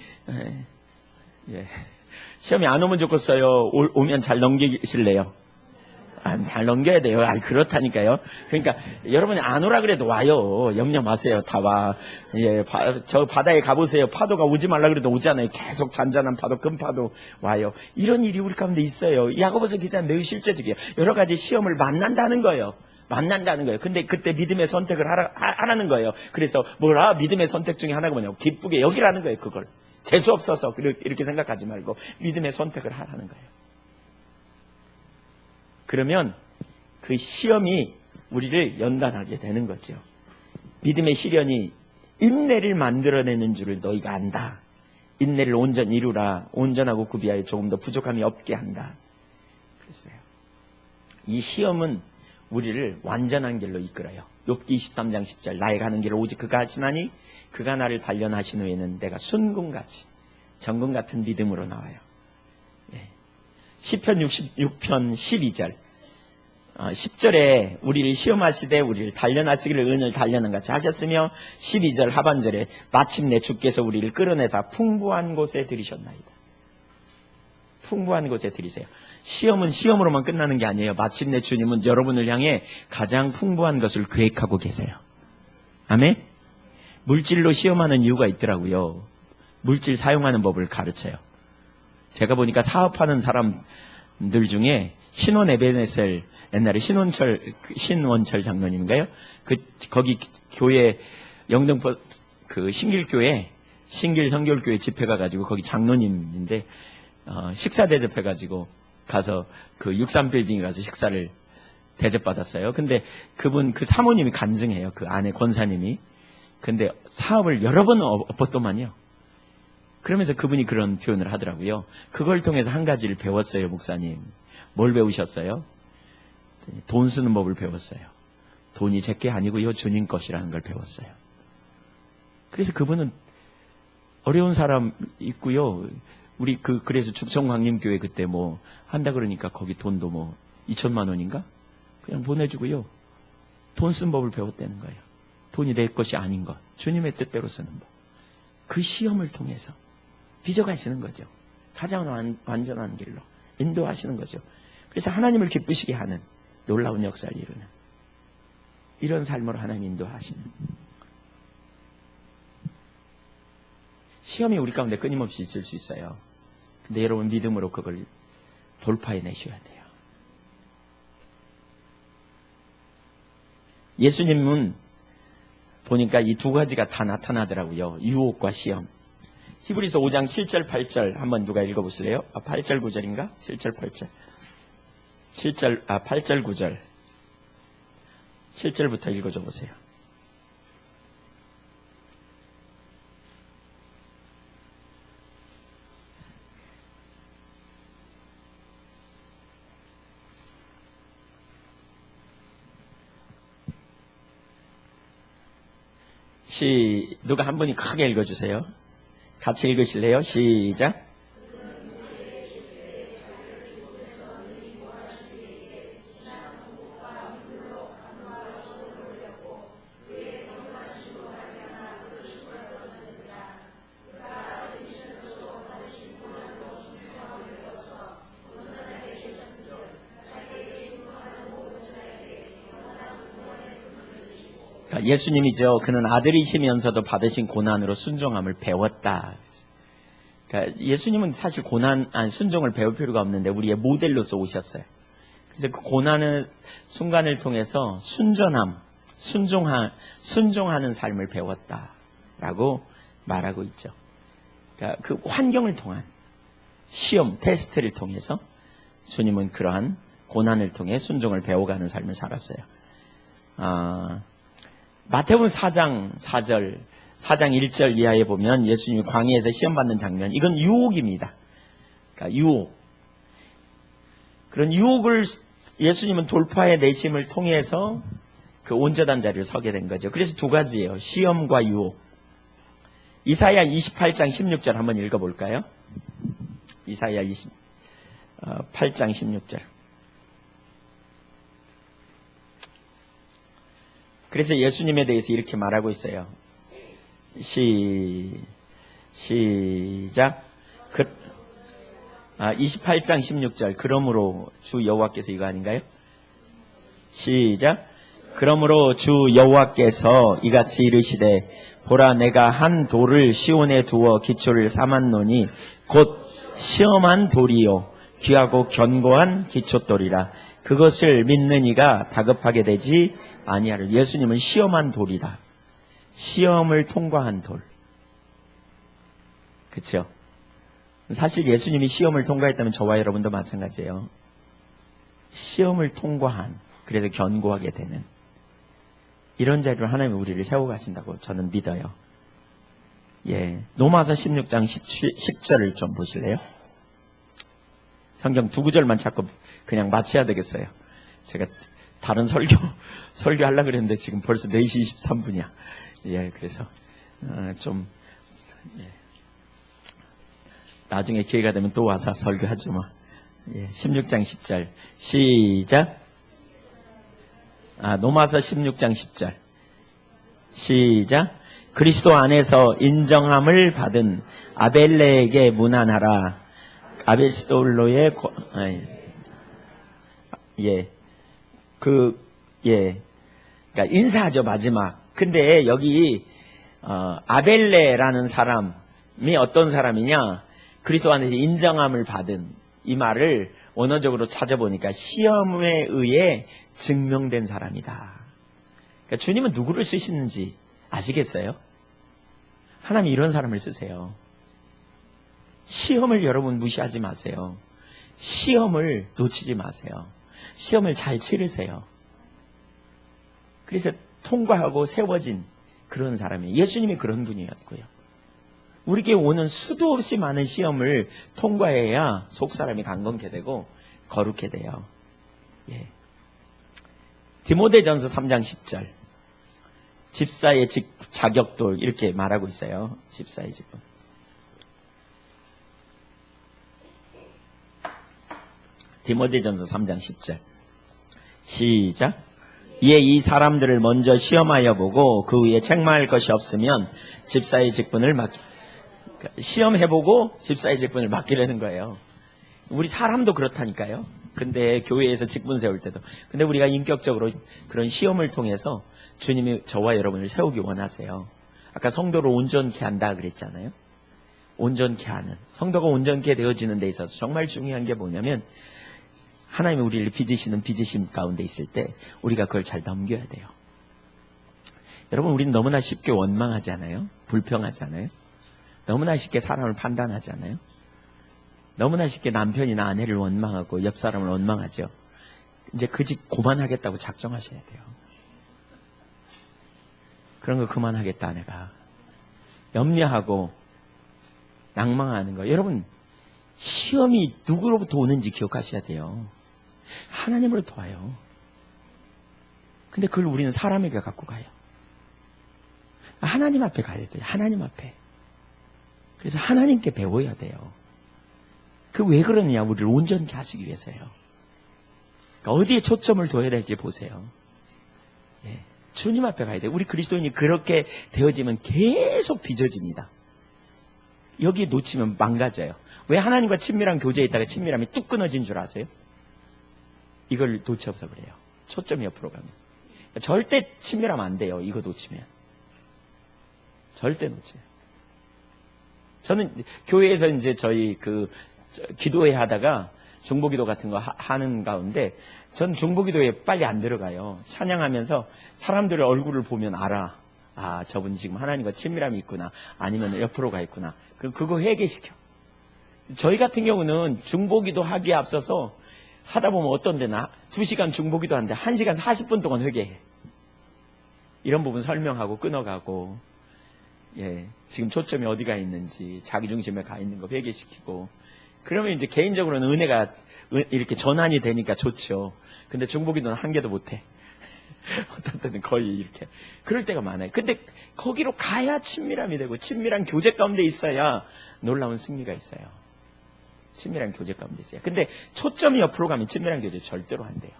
안 오면 좋겠어요. 오면 잘 넘기실래요? 잘 넘겨야 돼요. 그렇다니까요. 그러니까 여러분이 안 오라 그래도 와요. 염려 마세요. 다 와. 예, 저 바다에 가보세요. 파도가 오지 말라 그래도 오잖아요. 계속 잔잔한 파도, 큰 파도 와요. 이런 일이 우리 가운데 있어요. 야고보서 기자는 매우 실제적이에요. 여러 가지 시험을 만난다는 거예요. 근데 그때 믿음의 선택을 하라는 거예요. 그래서 믿음의 선택 중에 하나가 뭐냐고, 기쁘게 여기라는 거예요. 그걸 재수 없어서 이렇게 생각하지 말고 믿음의 선택을 하라는 거예요. 그러면 그 시험이 우리를 연단하게 되는 거죠. 믿음의 시련이 인내를 만들어내는 줄을 너희가 안다. 인내를 온전히 이루라. 온전하고 구비하여 조금 더 부족함이 없게 한다. 그랬어요. 이 시험은 우리를 완전한 길로 이끌어요. 욥기 23장 10절, 나의 가는 길을 오직 그가 하시나니 그가 나를 단련하신 후에는 내가 순금같이 정금 같은 믿음으로 나와요. 시편 66편 12절, 10절에 우리를 시험하시되 우리를 단련하시기를 은을 단련한 같이 하셨으며, 12절 하반절에 마침내 주께서 우리를 끌어내사 풍부한 곳에 들이셨나이다. 풍부한 곳에 들이세요. 시험은 시험으로만 끝나는 게 아니에요. 마침내 주님은 여러분을 향해 가장 풍부한 것을 계획하고 계세요. 아멘? 물질로 시험하는 이유가 있더라고요. 물질 사용하는 법을 가르쳐요. 제가 보니까 사업하는 사람들 중에 신원 에베네셀, 옛날에 신원철 장로님인가요? 거기 교회, 영등포 신길교회, 신길 성결교회 집회 가가지고 거기 장로님인데, 식사 대접해가지고 가서 63빌딩에 가서 식사를 대접받았어요. 근데 그분, 사모님이 간증해요. 그 아내 권사님이. 근데 사업을 여러 번 엎었더만요. 그러면서 그분이 그런 표현을 하더라고요. 그걸 통해서 한 가지를 배웠어요, 목사님. 뭘 배우셨어요? 돈 쓰는 법을 배웠어요. 돈이 제게 아니고요, 주님 것이라는 걸 배웠어요. 그래서 그분은 어려운 사람 있고요. 우리 그래서 죽성광림교회 그때 한다 그러니까 거기 돈도 2천만 원인가? 그냥 보내주고요. 돈 쓴 법을 배웠다는 거예요. 돈이 내 것이 아닌 것. 주님의 뜻대로 쓰는 법. 그 시험을 통해서 빚어가시는 거죠. 가장 완전한 길로 인도하시는 거죠. 그래서 하나님을 기쁘시게 하는 놀라운 역사를 이루는 이런 삶으로 하나님 인도하시는. 시험이 우리 가운데 끊임없이 있을 수 있어요. 근데 여러분 믿음으로 그걸 돌파해내셔야 돼요. 예수님은 보니까 이 두 가지가 다 나타나더라고요. 유혹과 시험. 히브리서 5장 7절 8절 한번 누가 읽어보실래요? 8절 9절인가? 7절 8절. 8절 9절. 7절부터 읽어줘 보세요. 누가 한 분이 크게 읽어주세요. 같이 읽으실래요? 시작. 예수님이죠. 그는 아들이시면서도 받으신 고난으로 순종함을 배웠다. 그러니까 예수님은 사실 순종을 배울 필요가 없는데 우리의 모델로서 오셨어요. 그래서 그 고난의 순간을 통해서 순종하는 삶을 배웠다라고 말하고 있죠. 그러니까 그 환경을 통한 시험, 테스트를 통해서 주님은 그러한 고난을 통해 순종을 배워가는 삶을 살았어요. 마태복음 4장 4절, 4장 1절 이하에 보면 예수님이 광야에서 시험받는 장면, 이건 유혹입니다. 그러니까 유혹. 그런 유혹을 예수님은 돌파해내심을 통해서 그 온전한 자리를 서게 된 거죠. 그래서 두 가지예요. 시험과 유혹. 이사야 28장 16절 한번 읽어볼까요? 이사야 28장 16절. 그래서 예수님에 대해서 이렇게 말하고 있어요. 시작. 28장 16절. 그러므로 주 여호와께서 이거 아닌가요? 시작. 그러므로 주 여호와께서 이같이 이르시되 보라 내가 한 돌을 시온에 두어 기초를 삼았노니 곧 시험한 돌이요 귀하고 견고한 기초돌이라. 그것을 믿는 이가 다급하게 되지 아니하를. 예수님은 시험한 돌이다. 시험을 통과한 돌. 그렇죠? 사실 예수님이 시험을 통과했다면 저와 여러분도 마찬가지예요. 시험을 통과한, 그래서 견고하게 되는 이런 자리로 하나님이 우리를 세워가신다고 저는 믿어요. 예, 로마서 16장 10절을 좀 보실래요? 성경 두 구절만 자꾸 그냥 마쳐야 되겠어요. 제가 다른 설교하려고 그랬는데 지금 벌써 4시 23분이야. 예, 그래서 나중에 기회가 되면 또 와서 설교하죠 뭐. 예, 16장 10절 시작. 로마서 16장 10절 시작. 그리스도 안에서 인정함을 받은 아벨레에게 문안하라. 아벨스돌로의 그러니까 인사하죠. 마지막 근데 여기 아벨레라는 사람이 어떤 사람이냐? 그리스도 안에서 인정함을 받은, 이 말을 원어적으로 찾아보니까 시험에 의해 증명된 사람이다. 그러니까 주님은 누구를 쓰시는지 아시겠어요? 하나님 이런 사람을 쓰세요. 시험을 여러분 무시하지 마세요. 시험을 놓치지 마세요. 시험을 잘 치르세요. 그래서 통과하고 세워진 그런 사람이에요. 예수님이 그런 분이었고요. 우리에게 오는 수도 없이 많은 시험을 통과해야 속사람이 강건케 되고 거룩해 돼요. 예. 디모데전서 3장 10절. 집사의 자격도 이렇게 말하고 있어요. 집사의 직분. 디모데전서 3장 10절. 시작. 이에 이 사람들을 먼저 시험하여 보고 그 위에 책망할 것이 없으면 집사의 직분을 시험해보고 집사의 직분을 맡기려는 거예요. 우리 사람도 그렇다니까요. 근데 교회에서 직분 세울 때도. 근데 우리가 인격적으로 그런 시험을 통해서 주님이 저와 여러분을 세우기 원하세요. 아까 성도를 온전케 한다 그랬잖아요. 온전케 하는. 성도가 온전케 되어지는 데 있어서 정말 중요한 게 뭐냐면 하나님이 우리를 빚으시는 빚으심 가운데 있을 때 우리가 그걸 잘 넘겨야 돼요. 여러분, 우리는 너무나 쉽게 원망하지 않아요? 불평하지 않아요? 너무나 쉽게 사람을 판단하지 않아요? 너무나 쉽게 남편이나 아내를 원망하고 옆 사람을 원망하죠. 이제 그 짓 그만하겠다고 작정하셔야 돼요. 그런 거 그만하겠다, 아내가. 염려하고 낭망하는 거. 여러분, 시험이 누구로부터 오는지 기억하셔야 돼요. 하나님으로부터 와요. 근데 그걸 우리는 사람에게 갖고 가요. 하나님 앞에 가야 돼요. 하나님 앞에. 그래서 하나님께 배워야 돼요. 그 왜 그러느냐? 우리를 온전케 하시기 위해서요. 그러니까 어디에 초점을 둬야 될지 보세요. 예. 주님 앞에 가야 돼요. 우리 그리스도인이 그렇게 되어지면 계속 빚어집니다. 여기에 놓치면 망가져요. 왜 하나님과 친밀한 교제에 있다가 친밀함이 뚝 끊어진 줄 아세요? 이걸 놓쳐서 그래요. 초점이 옆으로 가면. 절대 친밀하면 안 돼요. 이거 놓치면. 절대 놓쳐요. 저는 교회에서 이제 저희 기도회 하다가 중보기도 같은 거 하는 가운데 전 중보기도에 빨리 안 들어가요. 찬양하면서 사람들의 얼굴을 보면 알아. 아, 저분 지금 하나님과 친밀함이 있구나. 아니면 옆으로 가 있구나. 그거 회개시켜. 저희 같은 경우는 중보기도 하기에 앞서서 하다 보면 어떤 데나 2시간 중보기도 하는데 1시간 40분 동안 회개해. 이런 부분 설명하고 끊어가고, 예, 지금 초점이 어디가 있는지 자기중심에 가 있는 거 회개시키고, 그러면 이제 개인적으로는 은혜가 이렇게 전환이 되니까 좋죠. 근데 중보기도는 한 개도 못해. 어떤 때는 거의 이렇게. 그럴 때가 많아요. 근데 거기로 가야 친밀함이 되고 친밀한 교제 가운데 있어야 놀라운 승리가 있어요. 친밀한 교제 가운데 있어요. 근데 초점이 옆으로 가면 친밀한 교제 절대로 안 돼요.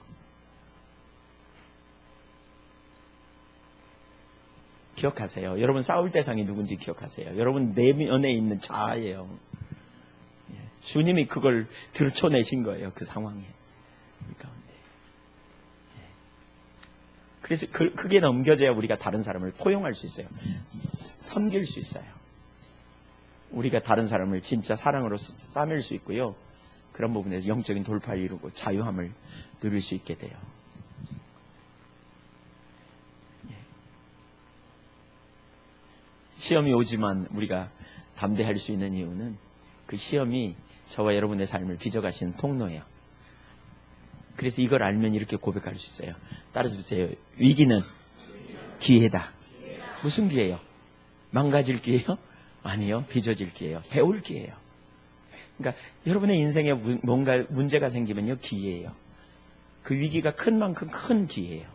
기억하세요. 여러분 싸울 대상이 누군지 기억하세요. 여러분 내면에 있는 자아예요. 주님이 그걸 들춰내신 거예요. 그 상황에. 우리 가운데. 그래서 그게 넘겨져야 우리가 다른 사람을 포용할 수 있어요. 섬길 수 있어요. 우리가 다른 사람을 진짜 사랑으로 싸맬 수 있고요. 그런 부분에서 영적인 돌파를 이루고 자유함을 누릴 수 있게 돼요. 시험이 오지만 우리가 담대할 수 있는 이유는 그 시험이 저와 여러분의 삶을 빚어가시는 통로예요. 그래서 이걸 알면 이렇게 고백할 수 있어요. 따라서 보세요. 위기는 기회다. 무슨 기회예요? 망가질 기회요? 아니요. 빚어질 기회예요. 배울 기회예요. 그러니까 여러분의 인생에 뭔가 문제가 생기면요, 기회예요. 그 위기가 큰 만큼 큰 기회예요.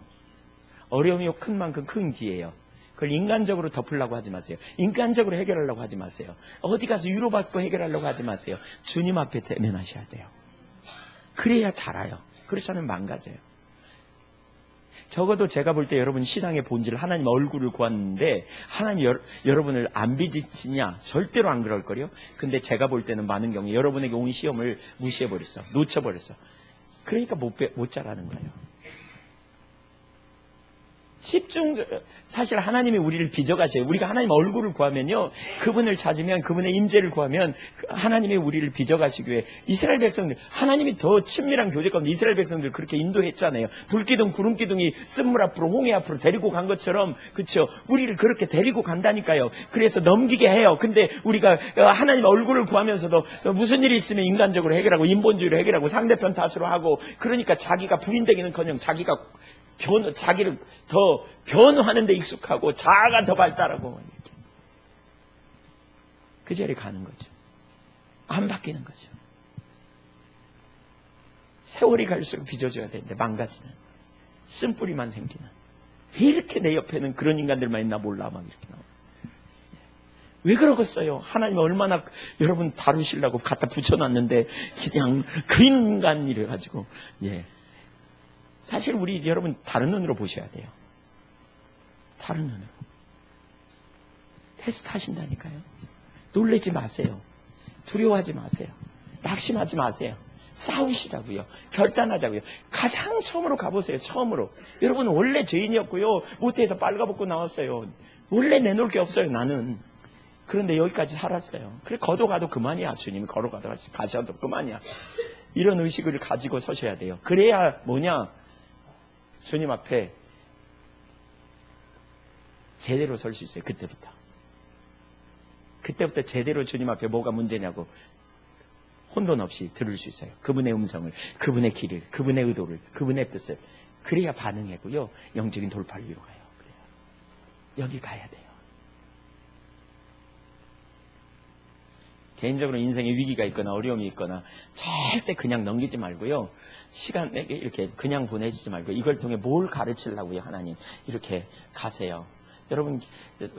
어려움이 큰 만큼 큰 기회예요. 그걸 인간적으로 덮으려고 하지 마세요. 인간적으로 해결하려고 하지 마세요. 어디 가서 위로받고 해결하려고 하지 마세요. 주님 앞에 대면하셔야 돼요. 그래야 자라요. 그렇지 않으면 망가져요. 적어도 제가 볼 때 여러분 신앙의 본질, 하나님 얼굴을 구하는데 하나님 여러분을 안 빚으시냐? 절대로 안 그럴 거요. 근데 제가 볼 때는 많은 경우에 여러분에게 온 시험을 무시해버렸어. 놓쳐버렸어. 그러니까 못 자라는 거예요. 사실 하나님이 우리를 빚어가셔요. 우리가 하나님 얼굴을 구하면요, 그분을 찾으면, 그분의 임재를 구하면 하나님이 우리를 빚어가시기 위해 이스라엘 백성들, 하나님이 더 친밀한 교제 가운데 이스라엘 백성들 그렇게 인도했잖아요. 불기둥 구름기둥이 쓴물 앞으로 홍해 앞으로 데리고 간 것처럼, 그렇죠? 우리를 그렇게 데리고 간다니까요. 그래서 넘기게 해요. 근데 우리가 하나님 얼굴을 구하면서도 무슨 일이 있으면 인간적으로 해결하고 인본주의로 해결하고 상대편 탓으로 하고, 그러니까 자기가 부인되기는커녕 자기를 더 변호하는 데 익숙하고 자아가 더 발달하고 이렇게 그 자리에 가는 거죠. 안 바뀌는 거죠. 세월이 갈수록 빚어져야 되는데 망가지는, 쓴뿌리만 생기는, 왜 이렇게 내 옆에는 그런 인간들만 있나 몰라 막 이렇게 나와요. 왜 그러겠어요? 하나님 얼마나 여러분 다루시려고 갖다 붙여놨는데 그냥 그 인간 이래 가지고. 사실 우리 여러분 다른 눈으로 보셔야 돼요. 다른 눈으로. 테스트 하신다니까요. 놀라지 마세요. 두려워하지 마세요. 낙심하지 마세요. 싸우시자고요. 결단하자고요. 가장 처음으로 가보세요. 처음으로. 여러분 원래 죄인이었고요. 모태에서 빨가벗고 나왔어요. 원래 내놓을 게 없어요. 나는. 그런데 여기까지 살았어요. 그래 걷어가도 그만이야. 주님이 가셔도 그만이야. 이런 의식을 가지고 서셔야 돼요. 그래야 뭐냐? 주님 앞에 제대로 설 수 있어요. 그때부터 제대로 주님 앞에 뭐가 문제냐고 혼돈 없이 들을 수 있어요. 그분의 음성을, 그분의 길을, 그분의 의도를, 그분의 뜻을. 그래야 반응하고요, 영적인 돌파를 이루어가요. 그래요. 여기 가야 돼요. 개인적으로 인생에 위기가 있거나 어려움이 있거나 절대 그냥 넘기지 말고요, 시간 이렇게 그냥 보내지 말고 이걸 통해 뭘 가르치려고요, 하나님. 이렇게 가세요. 여러분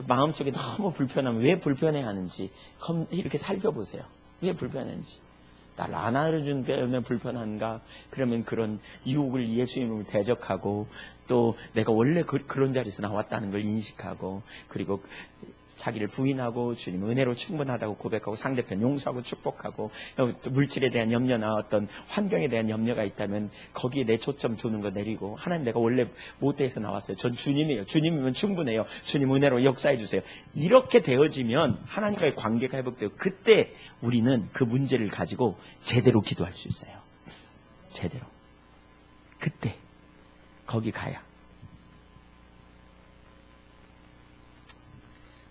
마음속에 너무 불편하면 왜 불편해하는지 이렇게 살펴보세요. 왜 불편한지. 나를 안 알아주는 게 왜 불편한가? 그러면 그런 유혹을 예수님을 대적하고, 또 내가 원래 그런 자리에서 나왔다는 걸 인식하고, 그리고 자기를 부인하고 주님 은혜로 충분하다고 고백하고 상대편 용서하고 축복하고, 물질에 대한 염려나 어떤 환경에 대한 염려가 있다면 거기에 내 초점 두는 거 내리고, 하나님 내가 원래 모태에서 나왔어요. 전 주님이에요. 주님이면 충분해요. 주님 은혜로 역사해 주세요. 이렇게 되어지면 하나님과의 관계가 회복되고, 그때 우리는 그 문제를 가지고 제대로 기도할 수 있어요. 제대로. 그때 거기 가야.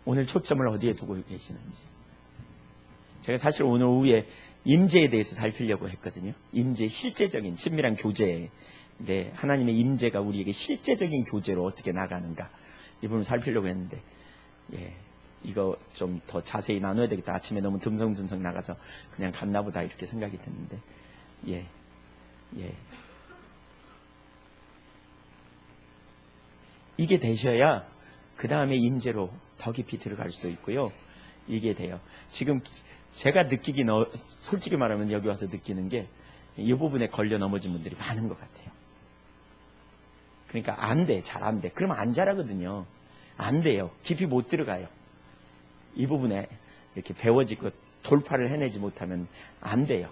오늘 초점을 어디에 두고 계시는지. 제가 사실 오늘 오후에 임재에 대해서 살피려고 했거든요. 임재, 실제적인 친밀한 교제. 네, 하나님의 임재가 우리에게 실제적인 교제로 어떻게 나가는가, 이 부분을 살피려고 했는데, 이거 좀 더 자세히 나눠야 되겠다. 아침에 너무 듬성듬성 나가서 그냥 갔나 보다 이렇게 생각이 됐는데, 이게 되셔야 그 다음에 임재로 더 깊이 들어갈 수도 있고요. 이게 돼요. 지금 제가 솔직히 말하면 여기 와서 느끼는 게, 이 부분에 걸려 넘어진 분들이 많은 것 같아요. 그러니까 안 돼, 잘 안 돼. 그러면 안 잘하거든요. 안 돼요. 깊이 못 들어가요. 이 부분에 이렇게 배워지고 돌파를 해내지 못하면 안 돼요.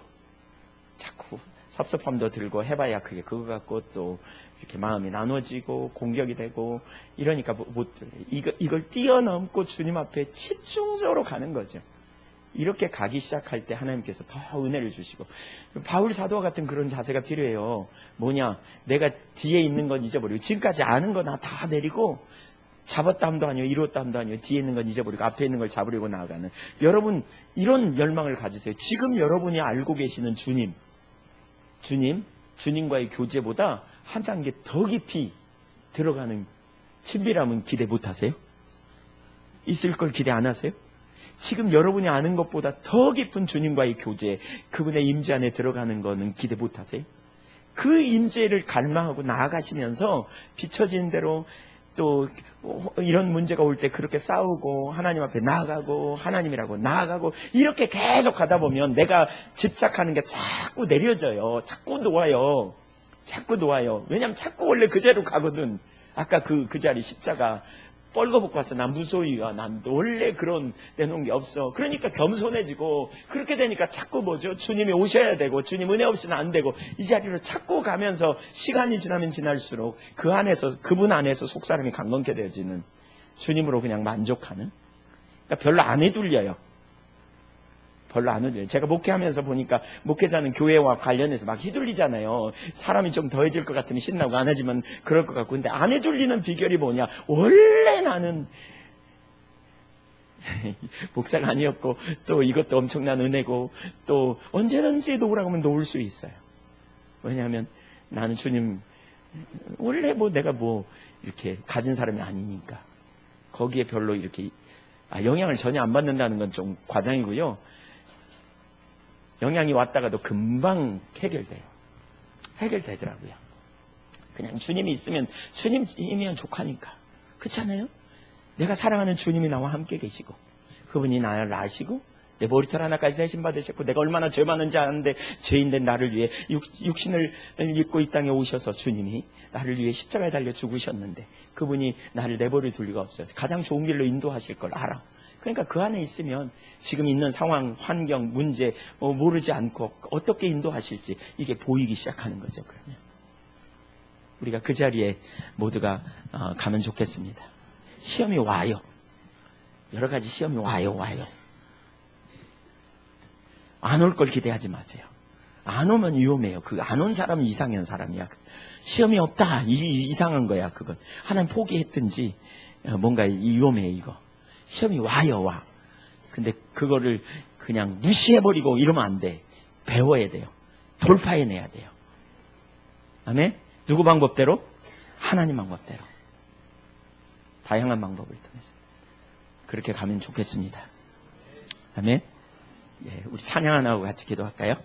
자꾸 섭섭함도 들고 해봐야 그거 갖고 또 이렇게 마음이 나눠지고 공격이 되고 이러니까 못 들어요. 이걸 뛰어넘고 주님 앞에 집중적으로 가는 거죠. 이렇게 가기 시작할 때 하나님께서 더 은혜를 주시고, 바울 사도와 같은 그런 자세가 필요해요. 뭐냐, 내가 뒤에 있는 건 잊어버리고 지금까지 아는 거 다 내리고, 잡았다함도 아니요, 이뤘다함도 아니요, 뒤에 있는 건 잊어버리고 앞에 있는 걸 잡으려고 나아가는, 여러분 이런 열망을 가지세요. 지금 여러분이 알고 계시는 주님과의 교제보다 한 단계 더 깊이 들어가는 친밀함은 기대 못하세요? 있을 걸 기대 안 하세요? 지금 여러분이 아는 것보다 더 깊은 주님과의 교제, 그분의 임재 안에 들어가는 거는 기대 못하세요? 그 임재를 갈망하고 나아가시면서 비춰지는 대로 또 이런 문제가 올 때 그렇게 싸우고 하나님 앞에 나아가고 하나님이라고 나아가고 이렇게 계속 가다 보면 내가 집착하는 게 자꾸 내려져요. 자꾸 놓아요. 왜냐하면 자꾸 원래 그 자리로 가거든. 아까 그 자리 십자가 뻘거벗고 왔어. 난 무소유야. 난 원래 그런 내놓은 게 없어. 그러니까 겸손해지고, 그렇게 되니까 자꾸 뭐죠? 주님이 오셔야 되고, 주님 은혜 없이는 안 되고, 이 자리로 자꾸 가면서 시간이 지나면 지날수록 그 안에서, 그분 안에서 속사람이 강건케 되어지는, 주님으로 그냥 만족하는. 그러니까 별로 안 해둘려요. 별로 안 휘둘려요. 제가 목회하면서 보니까 목회자는 교회와 관련해서 막 휘둘리잖아요. 사람이 좀 더해질 것 같으면 신나고, 안 해지면 그럴 것 같고. 근데 안 휘둘리는 비결이 뭐냐? 원래 나는 목사가 아니었고, 또 이것도 엄청난 은혜고, 또 언제든지 놓으라고 하면 놓을 수 있어요. 왜냐하면 나는 주님, 원래 뭐 내가 뭐 이렇게 가진 사람이 아니니까. 거기에 별로 이렇게 영향을 전혀 안 받는다는 건 좀 과장이고요. 영향이 왔다가도 금방 해결되더라고요. 그냥 주님이 있으면, 주님이면 족하니까. 그렇잖아요? 내가 사랑하는 주님이 나와 함께 계시고, 그분이 나를 아시고, 내 머리털 하나까지 세심 받으셨고, 내가 얼마나 죄 많은지 아는데 죄인된 나를 위해 육신을 입고 이 땅에 오셔서 주님이 나를 위해 십자가에 달려 죽으셨는데, 그분이 나를 내버려 둘 리가 없어요. 가장 좋은 길로 인도하실 걸 알아. 그러니까 그 안에 있으면 지금 있는 상황, 환경, 문제 모르지 않고 어떻게 인도하실지 이게 보이기 시작하는 거죠. 그러면 우리가 그 자리에 모두가 가면 좋겠습니다. 시험이 와요. 여러 가지 시험이 와요. 안 올 걸 기대하지 마세요. 안 오면 위험해요. 그 안 온 사람은 이상한 사람이야. 시험이 없다, 이상한 거야. 그건 하나님 포기했든지 뭔가 위험해. 이거 시험이 와요. 근데 그거를 그냥 무시해버리고 이러면 안 돼. 배워야 돼요. 돌파해내야 돼요. 아멘? 누구 방법대로? 하나님 방법대로. 다양한 방법을 통해서 그렇게 가면 좋겠습니다. 아멘? 예, 우리 찬양 하나 하고 같이 기도할까요?